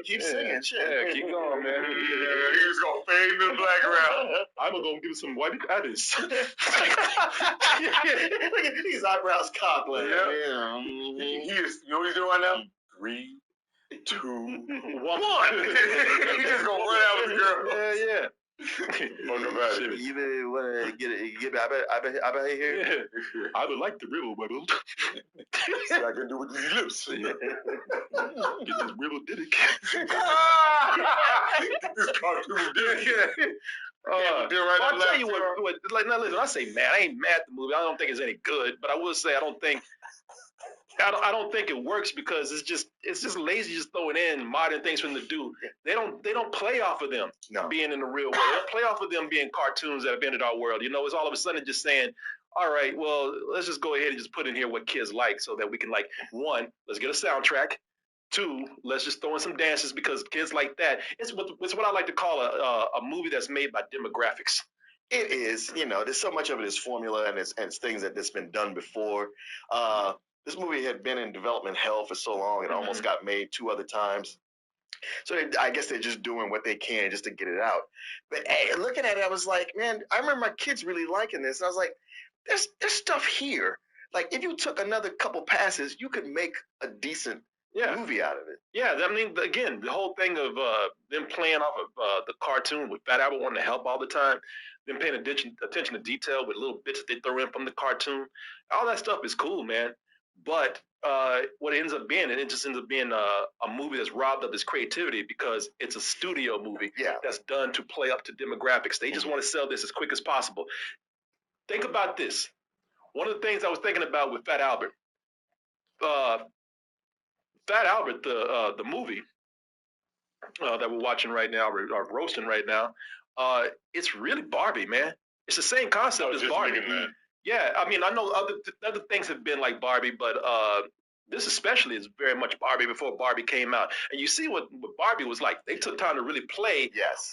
Keep singing, shit. Yeah, keep going, man. He was gonna fade into the background. I'm gonna give some white addis. Look at these eyebrows cocked. Like, yeah. He is, you know what he's doing right now? 3, 2, 1. He's just gonna run out with the girl. Yeah. You want to get I bet here. Yeah. I would like the river bubble. See I can do with these lips. Get this river diddick. Get this cartoon diddick. I'll tell you what. Like, now listen, I say mad. I ain't mad at the movie. I don't think it's any good, but I will say I don't think it works because it's just lazy just throwing in modern things from the dude. They don't play off of them being in the real world. They don't play off of them being cartoons that have entered our world. You know, it's all of a sudden just saying, all right, well, let's just go ahead and just put in here what kids like so that we can, like, 1, let's get a soundtrack. 2, let's just throw in some dances because kids like that. It's what I like to call a movie that's made by demographics. It is, there's so much of it is formula and it's things that's been done before. This movie had been in development hell for so long, it almost got made 2 other times. So I guess they're just doing what they can just to get it out. But hey, looking at it, I was like, man, I remember my kids really liking this. And I was like, there's stuff here. Like, if you took another couple passes, you could make a decent movie out of it. Yeah, I mean, again, the whole thing of them playing off of the cartoon with Fat Albert wanting to help all the time, them paying attention to detail with little bits that they throw in from the cartoon, all that stuff is cool, man. But what it ends up being, it just ends up being a movie that's robbed of its creativity because it's a studio movie that's done to play up to demographics. They just want to sell this as quick as possible. Think about this. One of the things I was thinking about with Fat Albert, the movie that we're watching right now, or roasting right now, it's really Barbie, man. It's the same concept as Barbie. Yeah, I mean, I know other things have been like Barbie, but this especially is very much Barbie before Barbie came out. And you see what Barbie was like. They took time to really play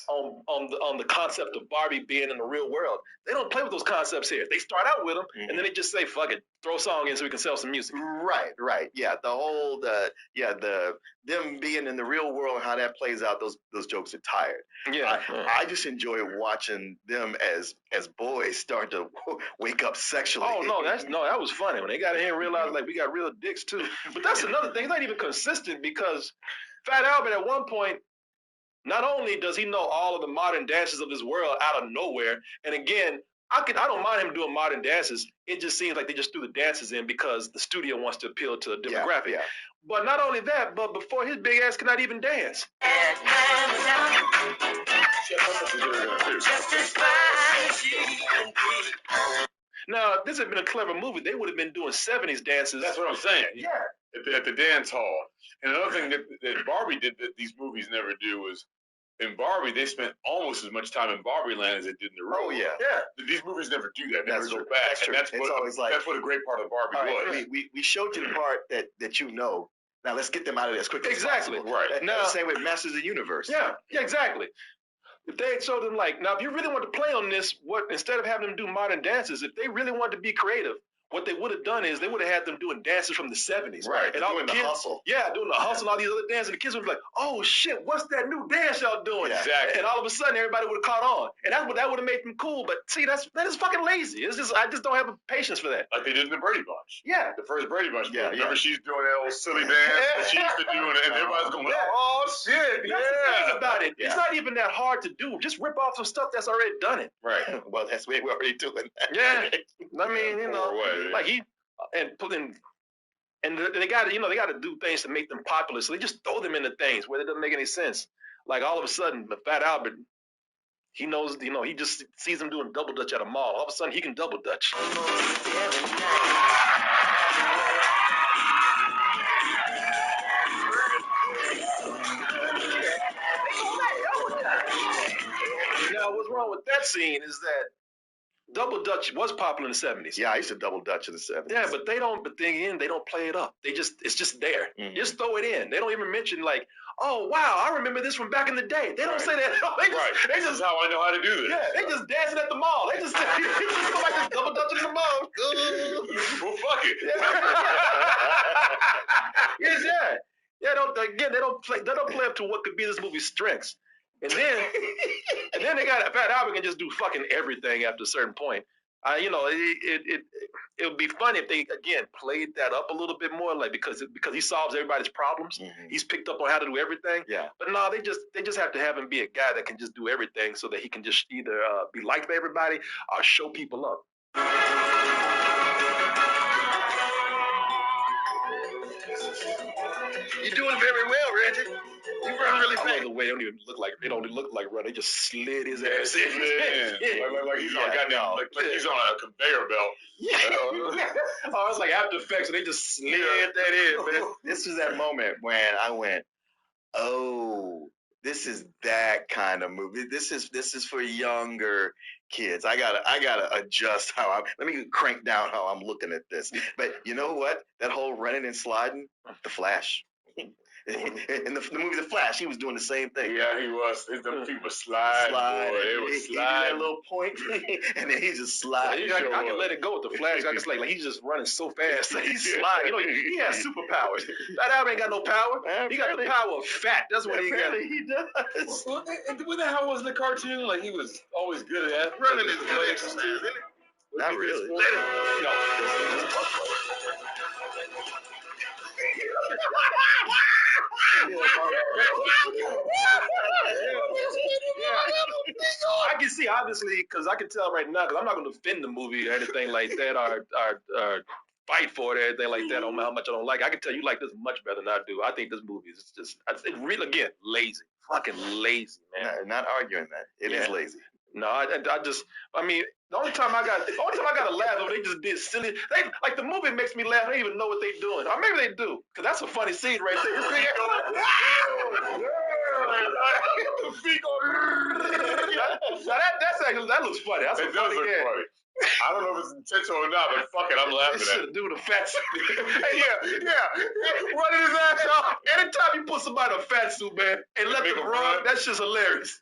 on the concept of Barbie being in the real world. They don't play with those concepts here. They start out with them, and then they just say, fuck it, throw a song in so we can sell some music. Right. Yeah, the whole, them being in the real world and how that plays out, those jokes are tired. Yeah. I just enjoy watching them as boys start to wake up sexually. Oh, no, that was funny. When they got in here and realized, like, we got real dicks, too. But that's another thing. It's not even consistent because Fat Albert at one point, not only does he know all of the modern dances of this world out of nowhere, and again, I don't mind him doing modern dances. It just seems like they just threw the dances in because the studio wants to appeal to a demographic. Yeah. But not only that, but before his big ass cannot even dance. Now, if this had been a clever movie, they would have been doing 70s dances. That's what I'm saying. Yeah. At the dance hall. And another thing that Barbie did that these movies never do was, in Barbie, they spent almost as much time in Barbie Land as they did in the room. Oh, yeah. These movies never do that. They never That's go true. back. That's true. And It's always like, that's what a great part of Barbie was. We showed you the part that you know. Now let's get them out of there as quickly as possible. Right. Now, same with Masters of the Universe. Yeah, exactly. If they had showed them now, if you really want to play on this, instead of having them do modern dances, if they really wanted to be creative, what they would have done is they would have had them doing dances from the 70s. Right. And all doing the kids, hustle. Yeah, doing the hustle and all these other dances. And the kids would be like, oh shit, what's that new dance y'all doing? Yeah. Exactly. And all of a sudden everybody would have caught on. And that would have made them cool. But see, that is fucking lazy. It's just I just don't have a patience for that. Like they did in the Brady Bunch. Yeah. The first Brady Bunch. Yeah. Remember she's doing that old silly dance that she used to do, and everybody's going, oh shit, That's the thing about it. Yeah. It's not even that hard to do. Just rip off some stuff that's already done it. Right. Well, that's what we're already doing. Yeah. I mean, like he and they got to do things to make them popular. So they just throw them into things where it doesn't make any sense. Like all of a sudden, the Fat Albert, he knows, he just sees him doing double dutch at a mall. All of a sudden, he can double dutch. Now, what's wrong with that scene is that double dutch was popular in the 70s. Yeah, I used to double dutch in the 70s. Yeah, but they don't play it up. It's just there. Mm-hmm. Just throw it in. They don't even mention like, oh wow, I remember this from back in the day. They don't say that. This is how I know how to do this. Yeah, they just dancing at the mall. They just like this double dutch in the mall. Well, fuck it. Yes, yeah. Yeah, they don't play up to what could be this movie's strengths. And then they got Fat Albert can just do fucking everything after a certain point. It would be funny if they again played that up a little bit more, like because he solves everybody's problems. Mm-hmm. He's picked up on how to do everything. Yeah. But no, they just have to have him be a guy that can just do everything, so that he can just either be liked by everybody or show people up. You're doing very well, Reggie. You run really I love fast. the way they don't look like run. They just slid his ass in. Like he's on a goddamn, like he's on a conveyor belt. Oh, it's like After Effects, and they just slid that in, man. This was that moment when I went, oh, this is that kind of movie. This is for younger kids. I gotta adjust let me crank down how I'm looking at this. But you know what? That whole running and sliding, The Flash. In the movie The Flash, he was doing the same thing. Yeah, he was. Them people slide. Boy, they would He slide. that little point, and then he just slide. I can let it go with The Flash. I just like he's just running so fast. He's sliding. He has superpowers. That Albert ain't got no power. He got the power of fat. That's what he got. Apparently he does. What the hell was the cartoon? Like he was always good at Running is no exercise, isn't it? Not really. I can see, obviously, because I can tell right now, because I'm not going to defend the movie or anything like that, or fight for it or anything like that on how much I don't like it. I can tell you like this much better than I do. I think this movie is just, it really, again, lazy. Fucking lazy, man. Not arguing that. It is lazy. No, I mean, the only time I got to laugh over, they just did silly. Like the movie makes me laugh. They don't even know what they doing. Or maybe they do, because that's a funny scene right there. The feet go. That looks funny. That's It does look funny. I don't know if it's intentional or not, but fuck it, I'm laughing at it. Do the fat suit. yeah. Running his ass off. Anytime you put somebody in a fat suit, man, and let them run, that's just hilarious.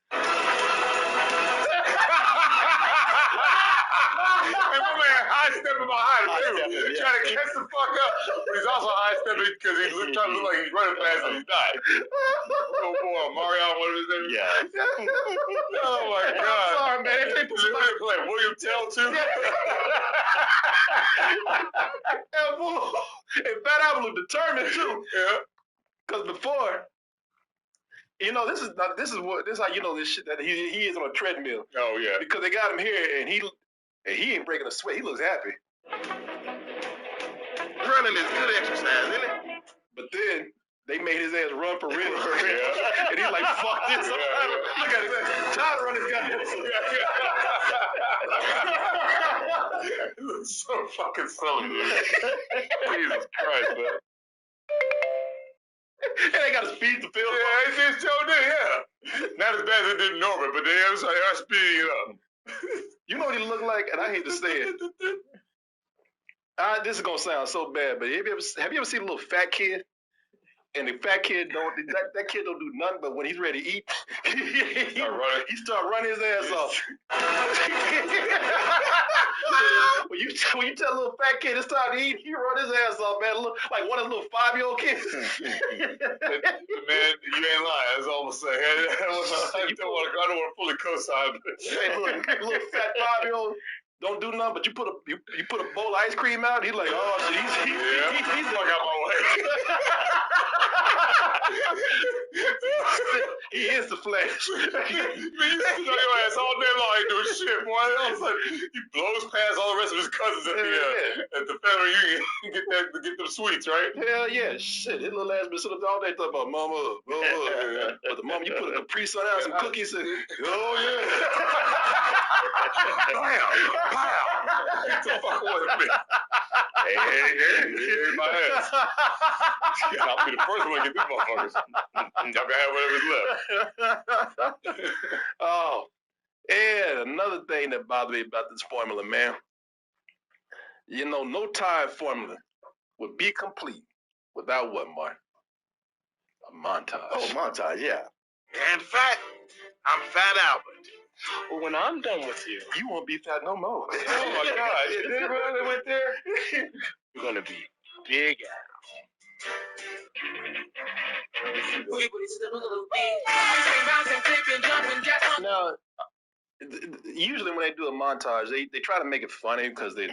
And my man high stepping behind him too, trying to catch the fuck up. But he's also high stepping because he's trying to look like he's running fast and he's not. Oh boy, Mario, what is his name? Yeah. Oh my God. I'm sorry, man. If they put somebody like William Tell too. And Fat Albert was determined too. Yeah. Because before, this is how you know this shit that he is on a treadmill. Oh yeah. Because they got him here and and he ain't breaking a sweat. He looks happy. Running is good exercise, isn't it? But then they made his ass run for real. And he's like, fuck this. Look at it. Trying to run his goddamn It looks so fucking silly, dude. Jesus Christ, man. And they got to speed the film. Yeah, it just showed it, yeah. Not as bad as it did in Norbert, but they are speeding it up. You know what he looked like? And I hate to say it. This is going to sound so bad, but have you ever seen a little fat kid? And the fat kid that kid don't do nothing, but when he's ready to eat, he start running his ass off. when you tell a little fat kid it's time to eat, he run his ass off, man. Like one of those little 5-year-old kids. Man, you ain't lying. That's all I'm saying. I don't want to fully co-sign. Little fat 5-year-old. Don't do nothing, but you put a bowl of ice cream out. He's like, oh, shit, he's fuck out my way. He is the flesh. Man, you sit on your ass all day long, ain't doing shit, boy. All of a sudden, he blows past all the rest of his cousins at the family reunion to get them sweets, right? Hell yeah, shit. His little ass been sitting all day talking about mama. But the mama, you put a Capri Sun out, some cookies, and oh yeah. Pow! Get the fuck away from me. Hey, my ass. I'll be the first one to get these motherfuckers. Y'all can have whatever's left. Oh, and another thing that bothered me about this formula, man. You know, no time formula would be complete without what, Mark? A montage. Oh, montage, yeah. And fat, I'm Fat Albert. Well, when I'm done with you, You won't be fat no more. oh my gosh, did they really went there? You're gonna be big Now, usually when they do a montage, they try to make it funny because the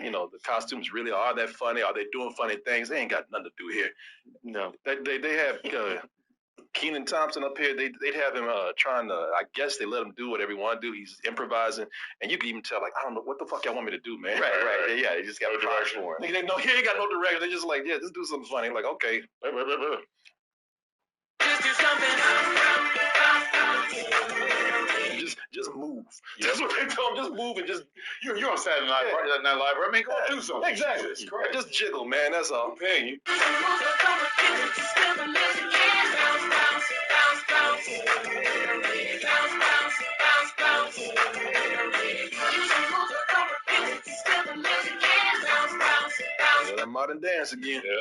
costumes really are that funny. Are they doing funny things? They ain't got nothing to do here. No. They have Kenan Thompson up here. They'd have him trying to. I guess they let him do whatever he want to do. He's improvising, and you can even tell, like, I don't know what the fuck y'all want me to do, man. Right. Yeah, you just got no direction for him. He ain't got no direction. They just like, yeah, just do something funny. Like, okay. Just move. Yep. That's what they tell him. Just move and just. You're on Saturday Night Live. I mean, go do something. Exactly. Just jiggle, man. That's all. I'm paying you. Yeah, that modern dance again. Yeah.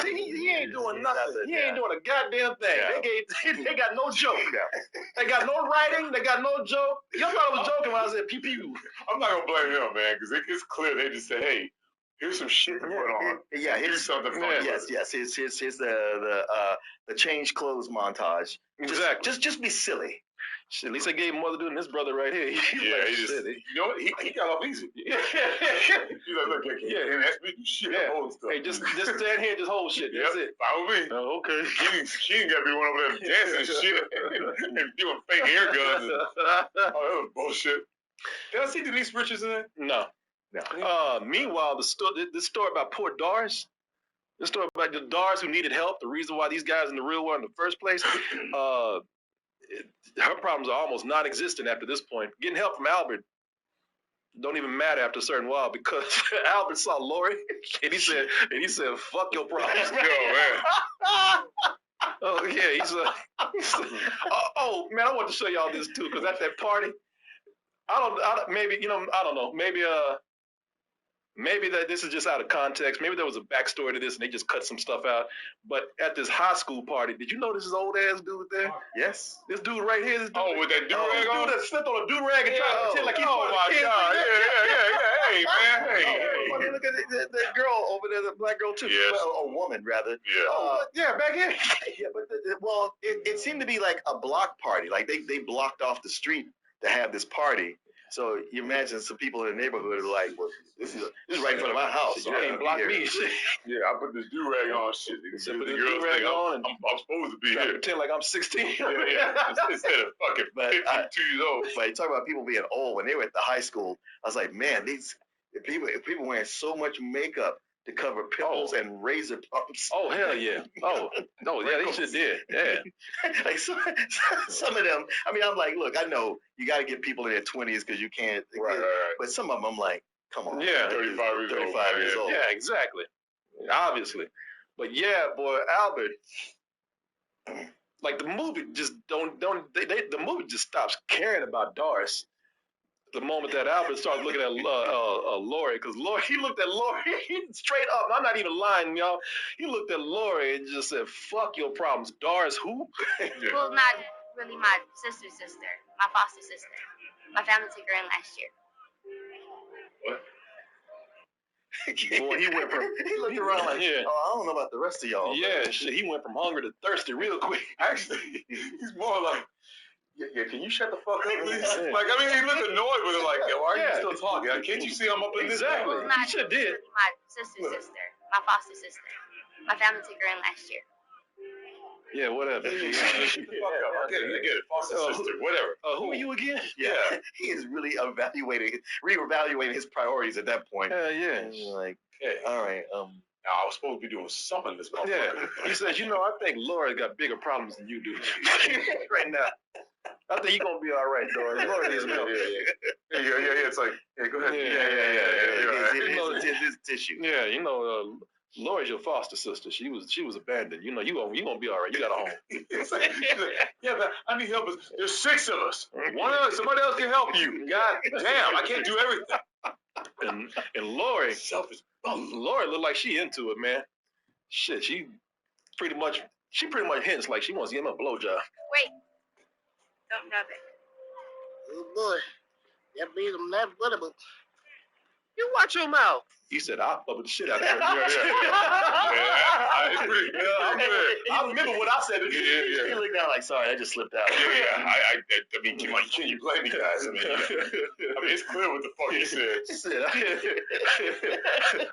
See, he ain't doing nothing. He ain't doing a goddamn thing. Yeah. They got no joke. They got no writing. They got no joke. Y'all thought I was joking when I said pew pew. I'm not gonna blame him, man, because it's clear they just said, "Hey, here's some shit to put on. Yeah, Here's something funny." Yes. Here's the change clothes montage. Exactly. Just be silly. Shit, at least I gave mother doing this brother right here. Yeah, he just, you know what? He got off easy. Yeah. He's like, look, he didn't ask me to do shit. Yeah. Hold stuff. Hey, just stand here and just hold shit. That's it. Fine with me. Oh, okay. She didn't got to be one over there dancing and shit and doing fake air guns. That was bullshit. Did I see Denise Richards in that? No. Meanwhile, this story about poor Doris. This story about the Doris who needed help. The reason why these guys in the real world in the first place. Her problems are almost non-existent after this point. Getting help from Albert don't even matter after a certain while because Albert saw Lori and he said, "Fuck your problems." Yo, man. Oh yeah, oh man, I want to show y'all this too because at that party, I don't know, maybe that this is just out of context. Maybe there was a backstory to this and they just cut some stuff out. But at this high school party, did you notice this old ass dude there? Yes. This dude right here. This dude, with that do-rag on? Dude that slipped on a do-rag and tried to pretend like he's oh my God. Yeah. Hey, man. Hey. Look at the girl over there, the black girl too. Yes. Well, a woman rather. Yeah. Yeah, back here. Yeah, but it seemed to be like a block party. Like they blocked off the street to have this party. So you imagine some people in the neighborhood are like, well, this is right in front of my house. So you can't block me. Yeah, I put this do-rag on shit. Put The the girls do-rag think on I'm supposed to be try to here. pretend like I'm 16. Yeah. Instead of fucking 52 years old. But you talk about people being old. When they were at the high school, I was like, man, these people wearing so much makeup to cover pimples and razor bumps. Oh, hell yeah. Oh, yeah, they sure did. Yeah. Like some of them, I mean, I'm like, look, I know you got to get people in their 20s because you can't. Right. But some of them, I'm like, come on. Yeah. 35 years old. Yeah, exactly. Obviously. But yeah, boy, Albert, like the movie just the movie just stops caring about Doris the moment that Albert starts looking at Lori, because he looked at Lori straight up. I'm not even lying, y'all. He looked at Lori and just said, "Fuck your problems, Doris." Who? Well, not really my sister, my foster sister. My family took her in last year. Boy, he went from he looked around like, yeah. oh, I don't know about the rest of y'all. Yeah, shit. He went from hungry to thirsty real quick. Actually, he's more like, yeah, can you shut the fuck up, please? Yeah. Like, I mean, he looked annoyed with it, like, yo, why are you still talking? Like, can't you see I'm up in this? Exactly. Well, not He sure did. really my sister, my foster sister. My family took her in last year. Yeah, whatever. Shut the fuck up. I get it. Foster sister, whatever. Who are you again? Yeah. He is really reevaluating his priorities at that point. Yeah. And you're like, Okay. all right, Now, I was supposed to be doing something this motherfucker. Yeah. He says, I think Laura got bigger problems than you do right now. I think you're going to be all right, Doris. Laura needs help. Yeah. It's like, yeah, go ahead. Yeah. It's tissue. Yeah, Lori's your foster sister. She was abandoned. You gonna be all right. You got a home. Yeah, but I need help. There's 6 of us. Somebody else can help you. God damn, I can't do everything. And Lori, Selfish. Lori looked like she into it, man. Shit, she pretty much hints like she wants to give him a blowjob. Wait. Don't rub it. Oh boy, that means I'm not buttable. You watch your mouth. He said, "I'll bubble the shit out of her." I remember what I said. He looked down like, sorry, I just slipped out. I mean, can you blame me, guys? I mean, it's clear what the fuck he said. He said,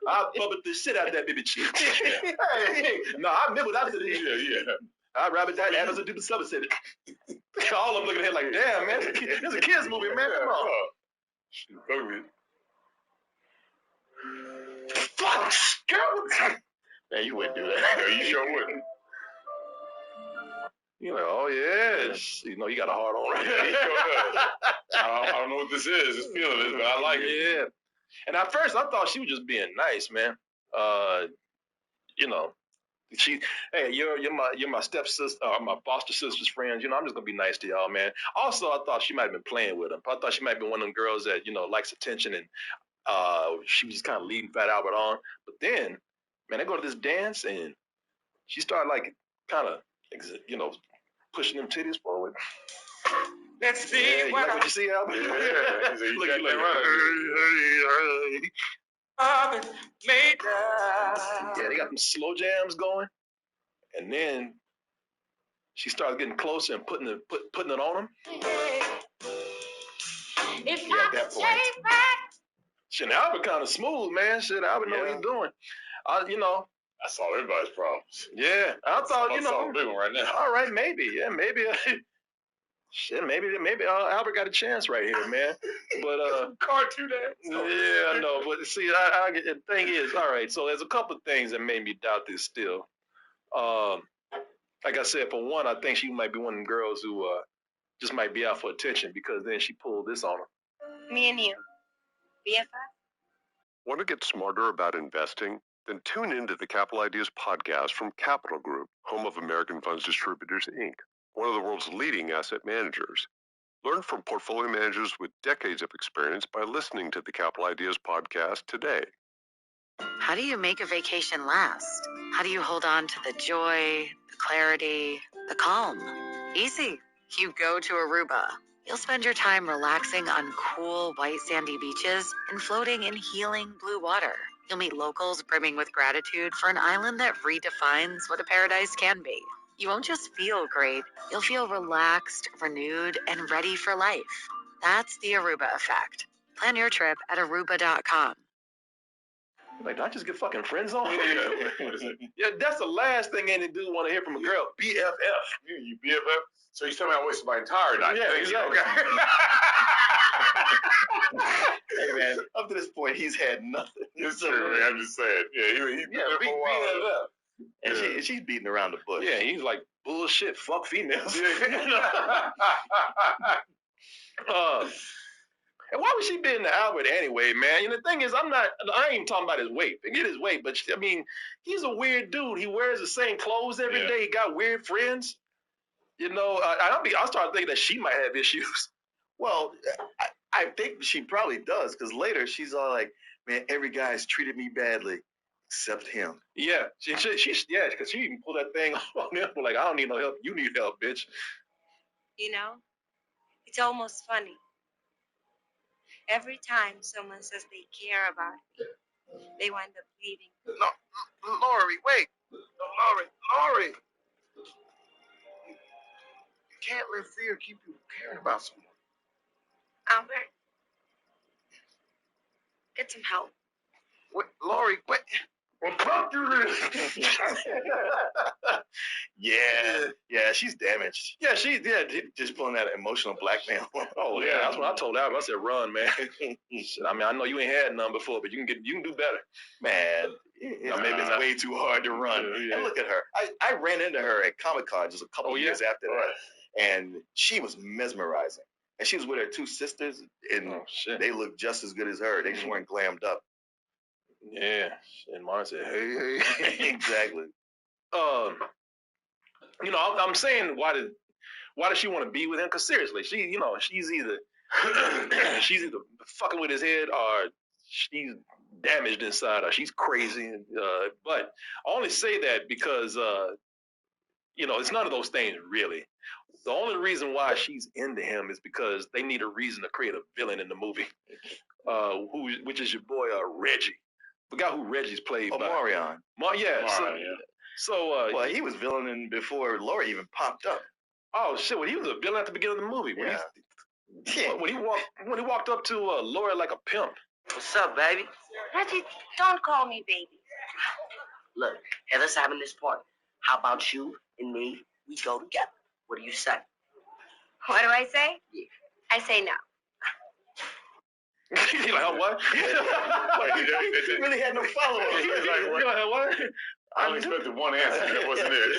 I'll bubble the shit out of that baby chick. No, I remember what I said. Yeah. I'd rather die Adams and do the stuff and said it. All of them looking at him like, damn, man, it's a kid's movie, man. Come on. fuck, girl. Man, you wouldn't do that. No, you sure wouldn't. Oh yeah, you got a hard on right Yeah, he sure does. I don't know what this is. This feeling is, but I like it. Yeah. And at first I thought she was just being nice, man. Hey, you're my stepsister, my foster sister's friends. I'm just gonna be nice to y'all, man. Also, I thought she might have been playing with him. I thought she might have been one of them girls that likes attention, and she was just kind of leading Fat Albert on. But then, man, they go to this dance, and she started like kind of, pushing them titties forward. Let's see you like what you see, Albert? Yeah. Look, you like, yeah, they got some slow jams going, and then she starts getting closer and putting it on him. If Yeah, at that point. Shit, Albert kind of smooth, man. Shit, Albert know what he's doing. I solved everybody's problems. Yeah, I thought, I'm solving a big one right now. all right, maybe, shit, maybe Albert got a chance right here, man. But Cartoon ass. yeah, I know. But see, the thing is, all right. So there's a couple of things that made me doubt this still. Like I said, for one, I think she might be one of them girls who just might be out for attention, because then she pulled this on him. Me and you. BFF? Want to get smarter about investing? Then tune into the Capital Ideas podcast from Capital Group, home of American Funds Distributors, Inc., one of the world's leading asset managers. Learn from portfolio managers with decades of experience by listening to the Capital Ideas podcast today. How do you make a vacation last? How do you hold on to the joy, the clarity, the calm? Easy. You go to Aruba. You'll spend your time relaxing on cool, white, sandy beaches and floating in healing blue water. You'll meet locals brimming with gratitude for an island that redefines what a paradise can be. You won't just feel great, you'll feel relaxed, renewed, and ready for life. That's the Aruba effect. Plan your trip at Aruba.com. Like, do I just get fucking friend zone? Yeah. Yeah, that's the last thing any dude want to hear from a girl. BFF. You BFF? So you tell me I wasted my entire night. Yeah, exactly. Okay. Hey man, up to this point, he's had nothing. It's true, man. I'm just saying. Yeah, he been there for a while. BFF. And she's beating around the bush. Yeah, he's like, bullshit, fuck females. And why would she be in the Albert anyway, man? And the thing is, I ain't even talking about his weight. Forget his weight, but I mean, he's a weird dude. He wears the same clothes every day. He got weird friends. You know, I started thinking that she might have issues. Well, I think she probably does, because later she's all like, man, every guy's treated me badly except him. Yeah, because she even pulled that thing on him. Like, I don't need no help. You need help, bitch. You know, it's almost funny. Every time someone says they care about me, they wind up leaving. No, Lori, wait. Lori. You can't let fear keep you caring about someone. Albert, get some help. Wait, Lori, wait. Well, fuck you, Yeah, she's damaged. Yeah, Just pulling that emotional blackmail. Oh yeah, that's what I told Albert. I said, run, man. I mean, I know you ain't had none before, but you can do better. Man, it's way too hard to run. Yeah. And look at her. I ran into her at Comic-Con just a couple years after that, and she was mesmerizing. And she was with her two sisters, and they looked just as good as her. They just weren't glammed up. Yeah, and Mara said, hey. Exactly. You know, I'm saying, why does she want to be with him? Because seriously, she's either fucking with his head, or she's damaged inside, or she's crazy. But I only say that because it's none of those things really. The only reason why she's into him is because they need a reason to create a villain in the movie, which is your boy Reggie. Forgot who Reggie's played by. Marion. So well, he was villain before Laura even popped up. Oh shit! Well, he was a villain at the beginning of the movie. When he walked up to Laura like a pimp. What's up, baby? Reggie, don't call me baby. Look, Heather's having this party. How about you and me? We go together. What do you say? What do I say? Yeah. I say no. He's like, oh, what? He really had no follow-up. Like, what? I only expected one answer. That wasn't it.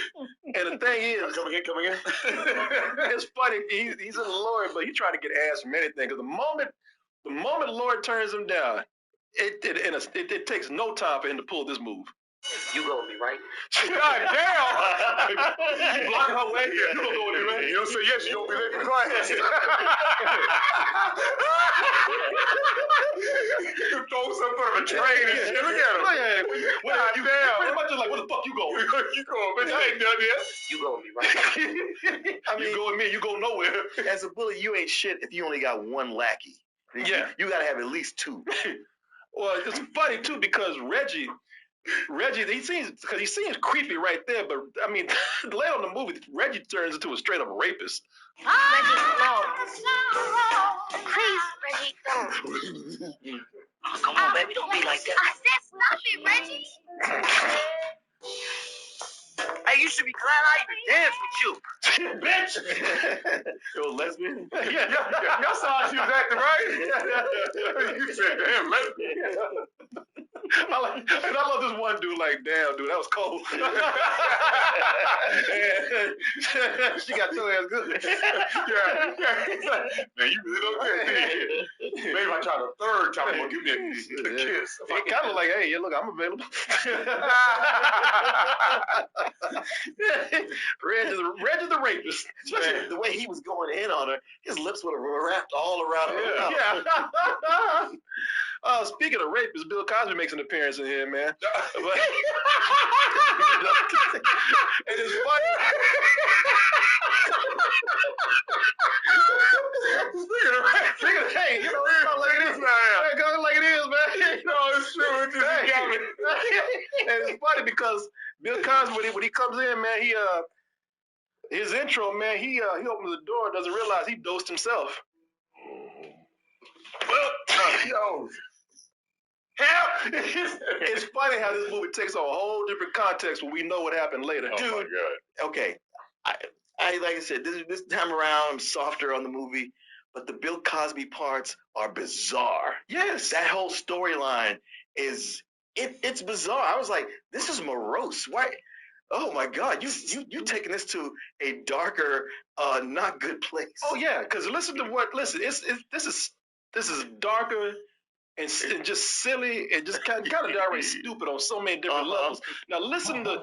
And the thing is, coming in. It's funny. He's in the Lord, but he tried to get asked from anything. Because the moment the Lord turns him down, it takes no time for him to pull this move. You go with me, right? God damn! You blocking her way? You gonna go with me, man? You don't say yes, you don't be there for class. You throw some sort of a train and shit. Look at him. You pretty much just like, where the fuck you going? You going, bitch? I ain't done yet. You go with me, right? I mean, you go with me, you go nowhere. As a bully, you ain't shit if you only got one lackey. Yeah. You gotta have at least two. Well, it's funny too because Reggie, he seems creepy right there, but I mean, later on in the movie, Reggie turns into a straight up rapist. Reggie, no. Please, Reggie, don't. Oh, come on, baby, don't be like that. I said stop it, Reggie. Hey, you should be glad I even danced with you. Bitch! You're a lesbian? Y'all saw how she was acting, right? You said, damn, lesbian. I love this one dude. Like, damn, dude, that was cold. She got your ass good. Yeah. Man, you really don't care, did you? Maybe if I try the third time, I'm gonna give me a kiss. It kind of like, hey, yeah, look, I'm available. Reg is the rapist. Especially the way he was going in on her, his lips would have wrapped all around her. Yeah. Speaking of rapists, Bill Cosby makes an appearance in here, man. But, and it's funny. Hey, you know, like it is, man. Go like it is, man. No, it's true. It's just and it's funny because Bill Cosby, when he comes in, man, his intro, man, he opens the door, doesn't realize he dosed himself. Yo. Help! It's funny how this movie takes a whole different context when we know what happened later. Oh Dude, my God. Okay, I like I said, this time around I'm softer on the movie, but the Bill Cosby parts are bizarre. Yes. That whole storyline is it's bizarre. I was like, this is morose. Why? Oh my God, you taking this to a darker, not good place. Oh yeah, because listen, this is darker and just silly and just kind of downright stupid on so many different levels. Now listen to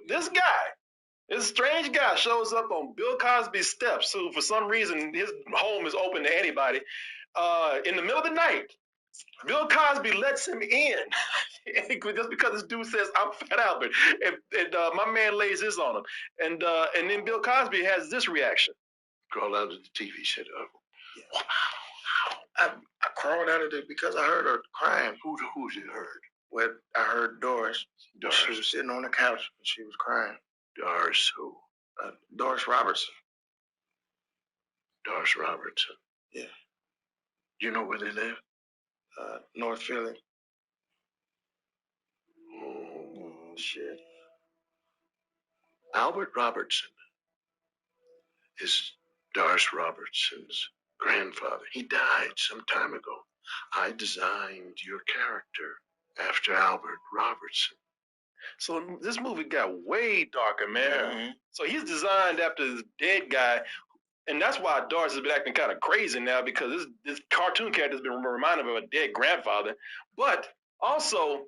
this strange guy shows up on Bill Cosby's steps, who for some reason his home is open to anybody. In the middle of the night, Bill Cosby lets him in just because this dude says I'm Fat Albert, and my man lays this on him, and then Bill Cosby has this reaction. Crawled out of the TV set. I crawled out of it because I heard her crying. Who's you heard? Well, I heard Doris. She was sitting on the couch and she was crying. Doris who? Doris Robertson. Doris Robertson. Yeah. You know where they live? North Philly. Oh, shit. Albert Robertson is Doris Robertson's grandfather. He died some time ago. I designed your character after Albert Robertson. So this movie got way darker, man. Mm-hmm. So he's designed after this dead guy, and that's why Doris has been acting kind of crazy now, because this cartoon character has been reminded of a dead grandfather. But also,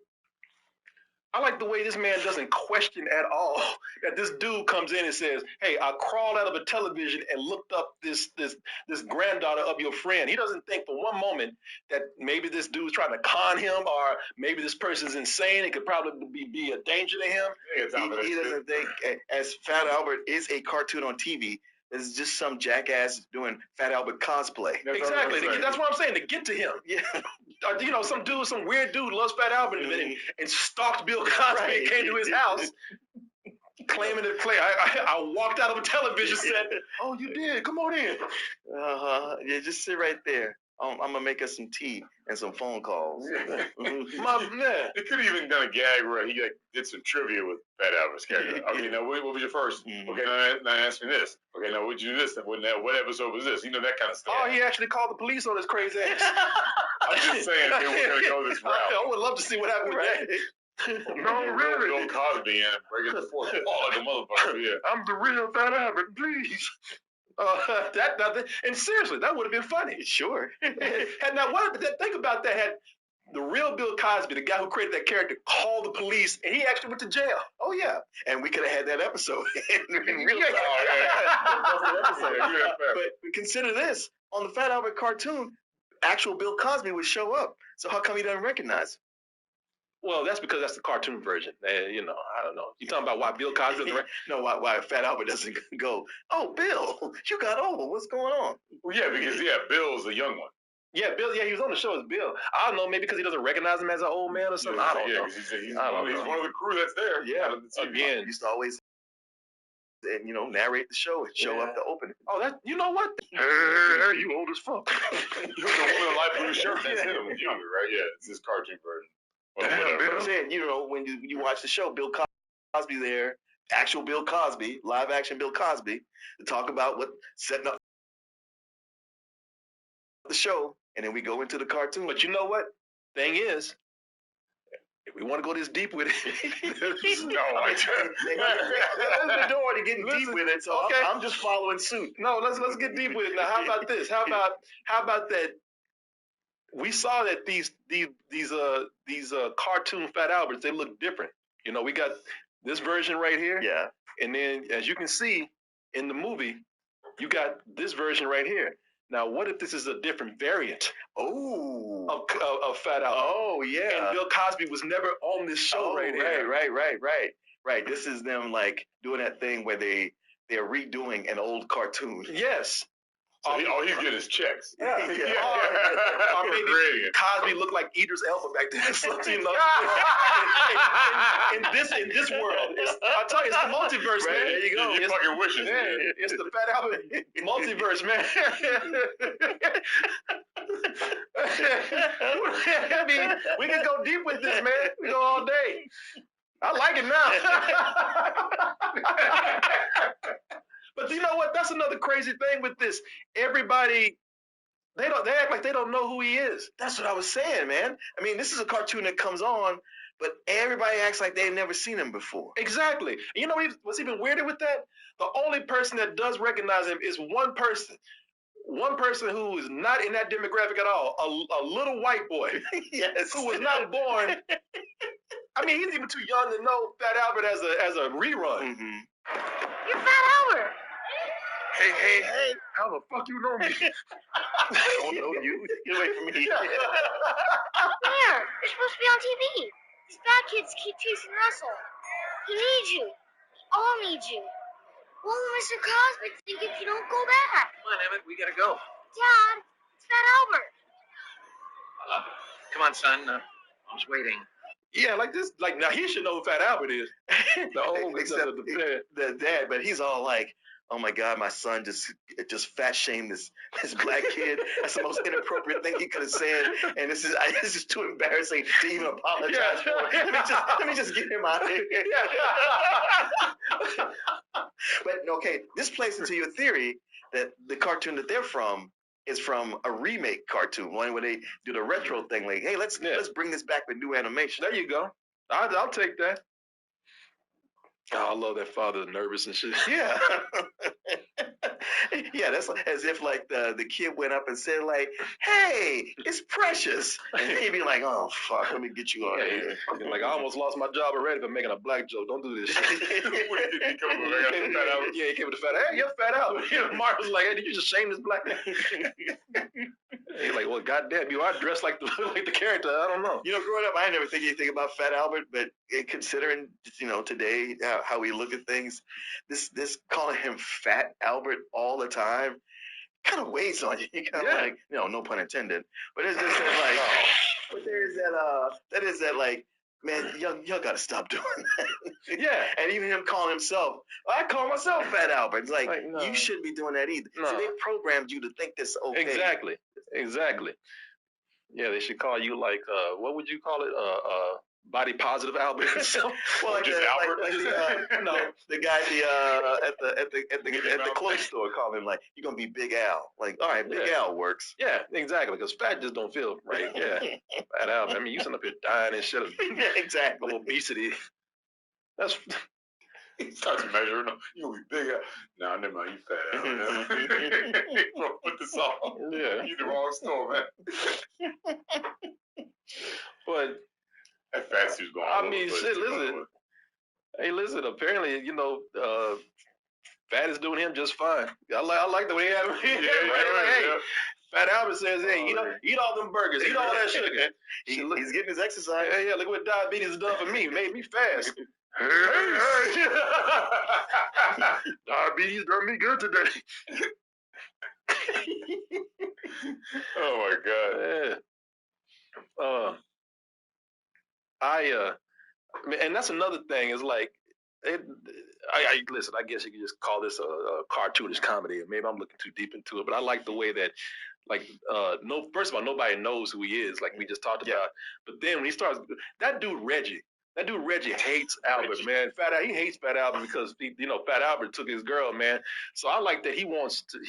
I like the way this man doesn't question at all that this dude comes in and says, "Hey, I crawled out of a television and looked up this granddaughter of your friend." He doesn't think for one moment that maybe this dude's trying to con him, or maybe this person's insane. It could probably be a danger to him. He doesn't think, as Fat Albert is a cartoon on TV, this is just some jackass doing Fat Albert cosplay. Exactly. That's what I'm saying. To get to him. Yeah. Some weird dude loves Fat Albert and stalked Bill Cosby and came to his house claiming to play. I walked out of a television set. Oh, you did? Come on in. Yeah, just sit right there. I'm gonna make us some tea and some phone calls. My man. It could have even done a gag where he did some trivia with Fat Albert's character. Okay, now what was your first? Okay, now ask me this. Okay, now what'd you do this? What episode was this? You know, that kind of stuff. Oh, he actually called the police on his crazy ass. I'm just saying, if we're gonna go this route. I would love to see what happened with that. No, really. Bill Cosby and breaking the fourth wall like a motherfucker. Yeah. I'm the real Fat Albert, please. And seriously, that would have been funny. Sure. And now, think about that. Had the real Bill Cosby, the guy who created that character, called the police, and he actually went to jail. Oh yeah, and we could have had that episode in real time. But consider this: on the Fat Albert cartoon, actual Bill Cosby would show up. So how come he doesn't recognize him? Well, that's because that's the cartoon version. I don't know. You talking about why Bill Cosby doesn't No, why Fat Albert doesn't go, "Oh, Bill, you got old. What's going on?" Well, yeah, because Bill's a young one. Yeah, Bill. Yeah, he was on the show as Bill. I don't know, maybe because he doesn't recognize him as an old man or something. I don't know. He's one of the crew that's there. Yeah. Again, he used to always, narrate the show and show up to open it. Oh, you know what? Hey, you old as fuck. He was the woman in light blue shirt that's him was younger, right? Yeah, it's this cartoon version. Damn, Bill. I'm saying, when you watch the show, Bill Cosby there, actual Bill Cosby, live action Bill Cosby, to talk about what setting up the show, and then we go into the cartoon. But you know what? Thing is, if we want to go this deep with it, There's the door to getting deep with it. So okay. I'm just following suit. No, let's get deep with it. Now, how about this? How about that? We saw that these cartoon Fat Alberts, they look different. We got this version right here. Yeah. And then, as you can see in the movie, you got this version right here. Now, what if this is a different variant? Oh, of Fat Albert? Oh, yeah. And Bill Cosby was never on this show right here. Right. This is them doing that thing where they're redoing an old cartoon. Yes. So he's getting his checks. Yeah. Or maybe Cosby looked like Idris Elba back then. So, in this world, I'll tell you, it's the multiverse, man. There you go. Your fucking wishes, man. It's the Fat Albert multiverse, man. I mean, we can go deep with this, man. We go all day. I like it now. But you know what? That's another crazy thing with this. Everybody, they act like they don't know who he is. That's what I was saying, man. I mean, this is a cartoon that comes on, but everybody acts like they've never seen him before. Exactly. You know what's even weirder with that? The only person that does recognize him is one person. One person who is not in that demographic at all, a little white boy, Yes. who was not born. I mean, he's even too young to know Fat Albert as a rerun. Mm-hmm. You're Fat Albert. Hey, how the fuck you know me? I don't know you. Get away from me. There. You're supposed to be on TV. These bad kids keep chasing Russell. He needs you. We all need you. What will Mr. Cosby think if you don't go back? Come on, Emmett, we gotta go. Dad, it's Fat Albert. Come on, son. Mom's waiting. Yeah, like this. Like now, he should know who Fat Albert is. The whole Except the dad, but he's all like, "Oh my God, my son just fat shamed this black kid. That's the most inappropriate thing he could have said, and this is too embarrassing to even apologize for. Let me just get him out of here." But okay, this plays into your theory that the cartoon that they're from is from a remake cartoon, one where they do the retro thing, like, hey, let's bring this back with new animation. There you go. I'll take that. Oh, I love that father nervous and shit. Yeah. Yeah, that's as if like the kid went up and said like, "Hey, it's Precious," and he'd be like, "Oh fuck, let me get you out of here." Like I almost lost my job already for making a black joke. Don't do this shit. He came with the Fat Albert. Hey, you're Fat Albert. Mark was like, "Hey, did you just shame this black man?" He's like, "Well, goddamn, you are dressed like the character. I don't know." You know, growing up, I never think anything about Fat Albert, but considering today how we look at things, this calling him Fat Albert all the time kind of weighs on you. You kind of like, no pun intended, but it's just that like, but there is that like, man, y'all gotta stop doing that. Yeah, and even him calling himself, I call myself Fat Albert. It's like no. You shouldn't be doing that either. No. So they programmed you to think this okay. Exactly. Yeah, they should call you like what would you call it? Body positive Albert. Well, like just Albert. The guy at the clothes store called him like, "You're gonna be Big Al." Like, all right, Big Al works. Yeah, exactly. Because fat just don't feel right. Yeah, Fat Albert. I mean, you sitting up here dying and shit of exactly obesity. That's. He starts measuring them. You gonna be big Al. Nah, never mind. You Fat Al. Put this on. Yeah, you the wrong store, man. But that fat suit's going. I mean, shit. Listen. Hey, listen. Apparently, Fat is doing him just fine. I like the way he had him. Hey, Fat Albert says, "Hey, eat all them burgers, eat all that sugar." He's getting his exercise. Yeah. Look what diabetes has done for me. Made me fast. Hey. Diabetes done me good today. Oh my God. Yeah. And that's another thing is like, listen, I guess you could just call this a cartoonish comedy. Maybe I'm looking too deep into it, but I like the way that, like, first of all, nobody knows who he is, like we just talked about. But then when he starts, that dude Reggie hates Albert, man. He hates Fat Albert because Fat Albert took his girl, man. So I like that he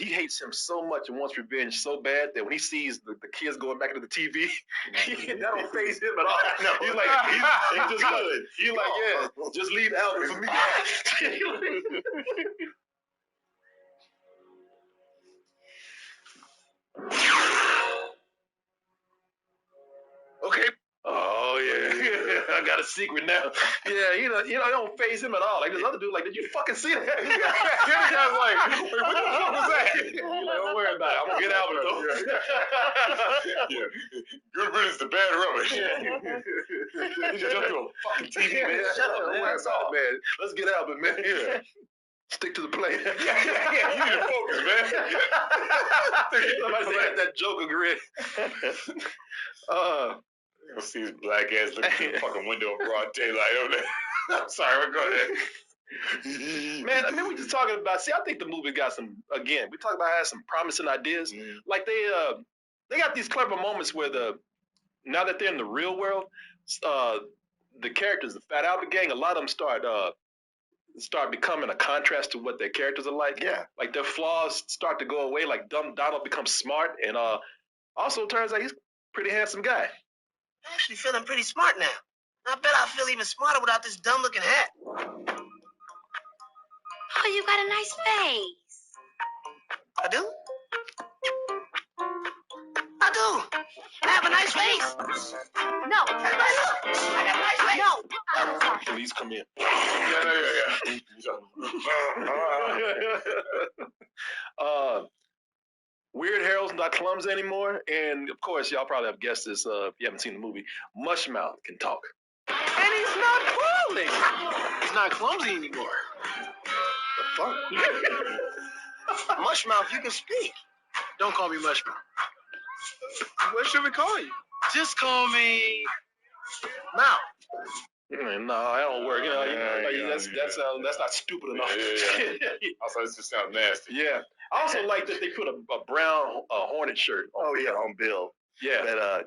hates him so much and wants revenge so bad that when he sees the kids going back into the TV, that don't faze him at all. No, he's like, he's just good. He's like, yeah, just leave Albert for me. Okay. Oh yeah, I got a secret now. Yeah, it don't faze him at all. Like this other dude, like, did you fucking see that? The guy's like, wait, what the fuck was that? He's like, don't worry about it. I'm gonna get Albert though. Yeah. Good riddance to bad rubbish. He just jumped to a fucking TV, man. Shut up, man. That's all, man. Let's get Albert, man. Yeah. Stick to the plan. You need to focus, man. Somebody say that Joker grin. You'll see his black ass looking through the fucking window in broad daylight over there. I'm sorry, go ahead. Man, I mean, we just talking about. See, I think the movie got some. Again, we talk about having some promising ideas. Like they they got these clever moments where now that they're in the real world, the characters, the Fat Albert gang, a lot of them start becoming a contrast to what their characters are like. Yeah. Like their flaws start to go away. Like dumb Donald becomes smart, and also turns out he's a pretty handsome guy. I'm actually feeling pretty smart now. I bet I feel even smarter without this dumb-looking hat. Oh, you got a nice face. I do? I do. I have a nice face. No. Everybody look. I got a nice face. No. I'm sorry. Please come in. Weird Harold's not clumsy anymore, and of course, y'all probably have guessed this if you haven't seen the movie. Mushmouth can talk. And he's not crawling. He's not clumsy anymore. The fuck? Mushmouth, you can speak. Don't call me Mushmouth. What should we call you? Just call me Mouth. No, that don't work. That's not stupid enough. Also, this just sounds nasty. Yeah. I also like that they put a brown Hornet shirt on Bill. Yeah. That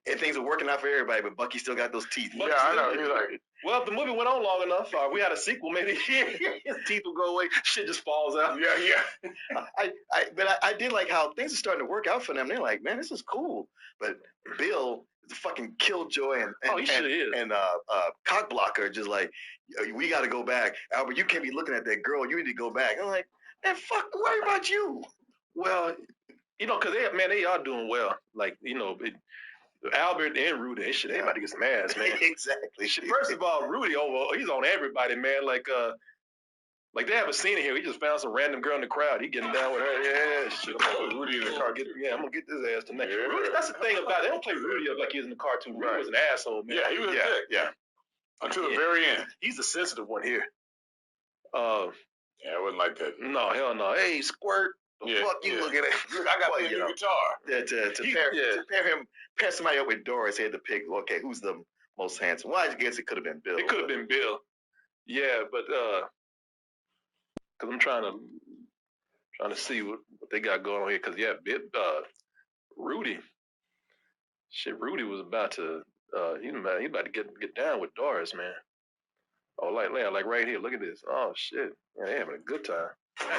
and things are working out for everybody, but Bucky still got those teeth. Yeah, I know. He's like, well, if the movie went on long enough, we had a sequel, maybe his teeth will go away, shit just falls out. Yeah. But I did like how things are starting to work out for them. They're like, man, this is cool. But Bill is a fucking killjoy and cock blocker, just like, we got to go back. Albert, you can't be looking at that girl. You need to go back. I'm like, man, fuck, worry about you. Well, because they are doing well. Like, Albert and Rudy, they about to get some ass, man. Exactly. First of all, Rudy he's on everybody, man. Like they have a scene in here. He just found some random girl in the crowd. He getting down with her. Yeah, shit. Rudy in the car. I'm gonna get this ass tonight. Yeah. Rudy, that's the thing about it. They don't play Rudy up like he was in the cartoon. Rudy was an asshole, man. Yeah, he was a dick. Yeah. Until the very end. He's the sensitive one here. Yeah, I wouldn't like that. No, hell no. Hey, Squirt. The fuck you looking at? I got the new guitar. Yeah, to pair somebody up with Doris, he had to pick, okay, who's the most handsome? Well, I guess it could have been Bill. It could have been Bill. Yeah, but because I'm trying to see what they got going on here. Because Rudy. Shit, Rudy was about to he about to get down with Doris, man. Oh, like right here. Look at this. Oh shit, man, they having a good time.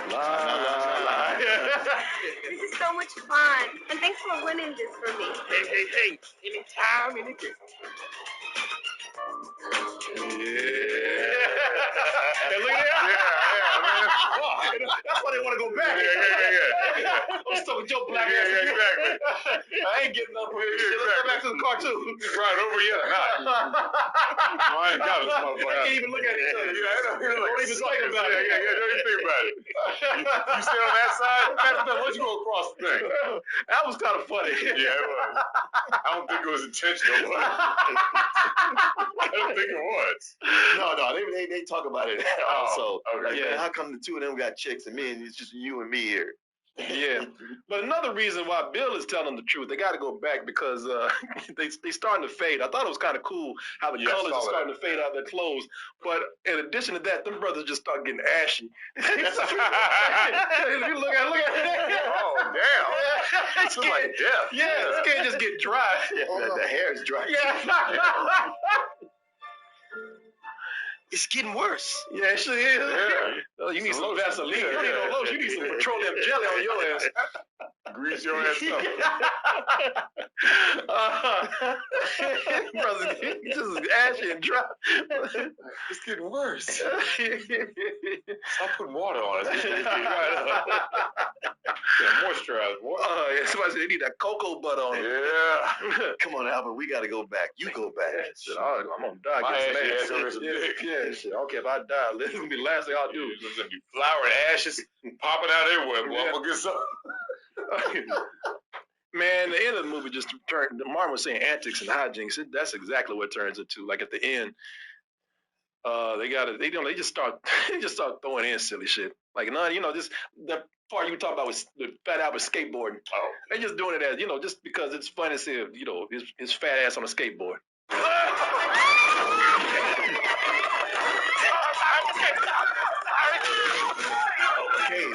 La. This is so much fun. And thanks for winning this for me. Hey. Anytime, anything. Yeah. Hey, look at that. Yeah, man. That's why they want to go back. Yeah. I'm stuck with your black ass. Exactly. I ain't getting up with this shit. Let's go back to the cartoon. Right over here. I ain't got this motherfucker. I can't even look at each other. Yeah, I know. Don't even think about it. Yeah, don't even think about it. You stand on that side? Why don't you go across the thing? That was kind of funny. Yeah, it was. I don't think it was intentional. I don't think it was. No, they talk about it also. Okay. Like, how come the two of them got chicks and me and it's just you and me here? Yeah, but another reason why Bill is telling the truth, they got to go back because they starting to fade. I thought it was kind of cool how the colors are starting to fade out of their clothes. But in addition to that, them brothers just start getting ashy. You look at it. Oh, damn. It's like death. Yeah, this can't just get dry. The hair is dry. Yeah. It's getting worse. Yeah, it sure is. Yeah. You need some Vaseline. You don't need no lotion. You need some petroleum jelly on your ass. Grease your ass up. Brother, just ashy and dry. It's getting worse. Stop putting water on it. Moisturize, boy. Somebody said they need that cocoa butter on it. Yeah. Come on, Albert, we got to go back. You go back. Shit, I'm going to die. My ass Yeah, shit. Okay, if I die, this is going to be the last thing I'll do. There's going to be flour and ashes popping out everywhere. Boy, I'm going to get some. Man, the end of the movie just turned. Martin was saying antics and hijinks. That's exactly what it turns into. Like at the end, they just start throwing in silly shit. Like just the part you talk about was the Fat Albert skateboarding. Oh, they just doing it as just because it's fun to see his fat ass on a skateboard. Okay.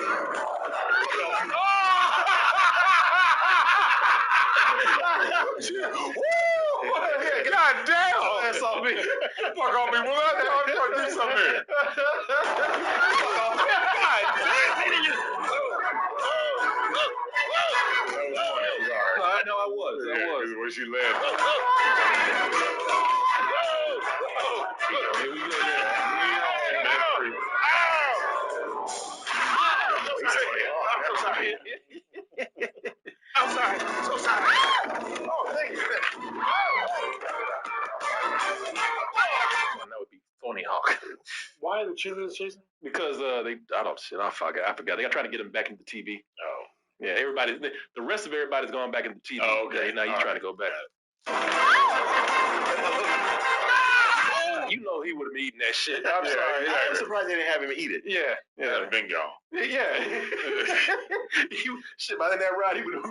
Fuck off me. Well, I'm trying to do something here. No, I was. When she laughed. Here we go. I'm sorry. So sorry. Oh, thank you. That would be Tony Hawk. Why are the cheerleaders chasing? Because I forgot. They got trying to get him back into TV. Oh. Yeah, the rest of everybody's going back into TV. Oh, okay. Yeah, now he's trying to go back. You know he would have been eating that shit. I'm sorry. I'm surprised they didn't have him eat it. Yeah. Bingo. Yeah. Shit, by that ride, he would have.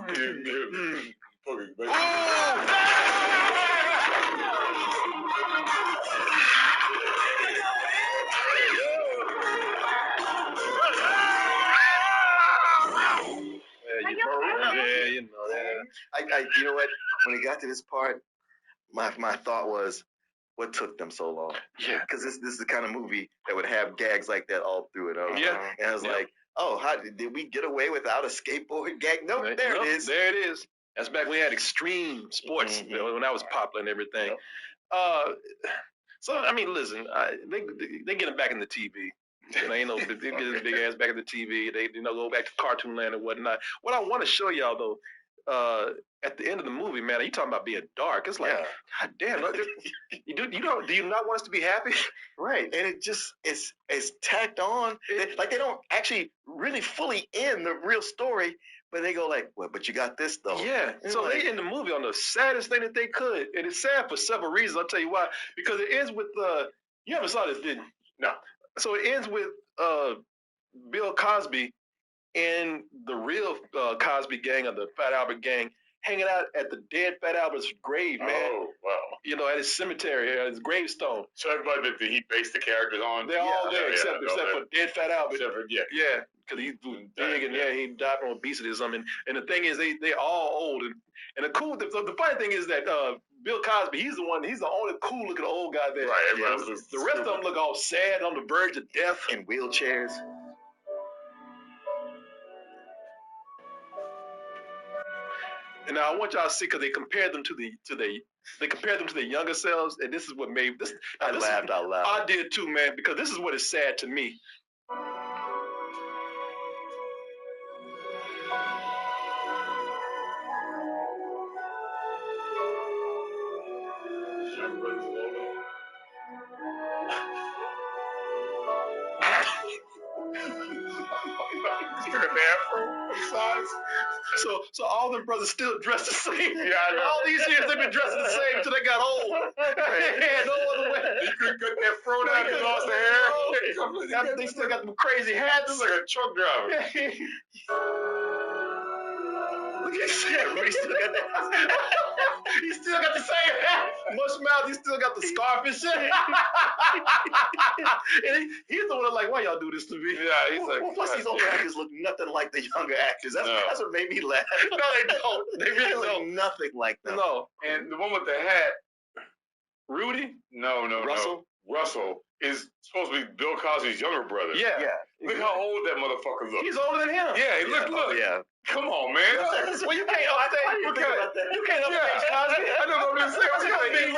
Yeah, you know that. You know what? When it got to this part, my thought was, what took them so long? Yeah. Because this is the kind of movie that would have gags like that all through it. Yeah. And I was like, oh, how did we get away without a skateboard gag? Nope, there it is. There it is. That's back when we had extreme sports, when that was popular and everything. Yep. So, I mean, listen, they get him back in the TV. They get his big ass back in the TV. They go back to cartoon land and whatnot. What I want to show y'all though, at the end of the movie, man, you talking about being dark? It's like, God damn, do you not want us to be happy? Right, and it just it's tacked on. Like they don't actually really fully end the real story, but they go like, well, but you got this though. Yeah. So they end the movie on the saddest thing that they could, and it's sad for several reasons. I'll tell you why. Because it ends with you ever saw this, didn't you? No. So it ends with Bill Cosby and the real Cosby gang, or the Fat Albert gang, hanging out at the dead Fat Albert's grave, man. Oh, wow. At his cemetery, at his gravestone. So everybody that he based the characters on? They're all there except for dead Fat Albert. Yeah. Because he's big and he died from obesity or something. And the thing is, they all old. And the funny thing is that Bill Cosby, he's the only cool looking old guy there. Right. The rest of them look all sad, on the verge of death. In wheelchairs. And now I want y'all to see, because they compared them to the younger selves, and this is what made this. I laughed out loud. I did too, man, because this is what is sad to me. So all them brothers still dressed the same. Yeah, I know. All these years they've been dressing the same until they got old. They had no other way. You couldn't cut that fro down and lost the hair. They still got them crazy hats. This is like a truck driver. Look at that. He still got the same hat. Mush mouth. He still got the scarf and shit. And he's the one like, why y'all do this to me? Yeah, he's like. Well, plus these older actors look nothing like the younger actors. That's what made me laugh. No, they don't. They really look don't. nothing like them. No. And the one with the hat, Rudy? No. Russell? No. Russell is supposed to be Bill Cosby's younger brother. Yeah. Look how old that motherfucker looks. He's older than him. Yeah, look. Yeah. Come on, man. Well, you can't update. You can't update Cosby. I don't know what to say. He's supposed to be his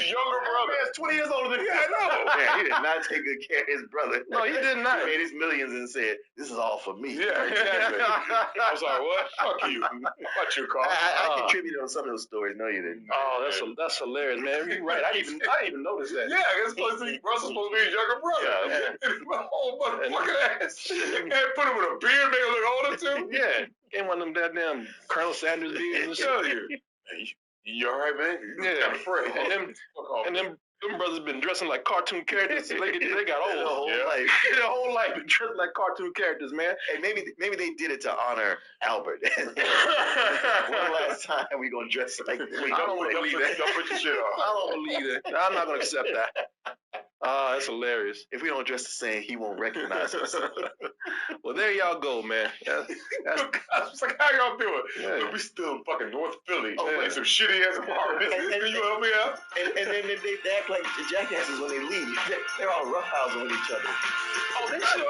younger brother. He's 20 years older than him. Yeah, I know. Man, he did not take good care of his brother. No, he did not. He made his millions and said, this is all for me. Yeah, exactly. I was like, what? Fuck you. Fuck your car. I contributed on some of those stories. No, you didn't. Oh, that's hilarious, man. You're right. I didn't even notice that. Yeah, Russell's supposed to be his younger brother. Yeah. And my whole motherfucking ass. And put him with a beard, make him look older too. Yeah. Ain't one of them goddamn Colonel Sanders beards and Tell shit. you. You all right, man? Yeah. I'm afraid. And them brothers been dressing like cartoon characters. They got old. Their whole life. Their whole life been dressing like cartoon characters, man. And maybe they did it to honor Albert. One last time we gonna dress like. I don't believe that. Don't put your shit on. I don't believe it. I'm not gonna accept that. That's hilarious. If we don't dress the same, he won't recognize us. Well, there y'all go, man. It's like, how y'all doing? Yeah. Look, we still in fucking North Philly. Oh, Playing some shitty ass apartments. Can you help me out? And then they act like jackasses when they leave. They're all roughhousing with each other. Oh, they should.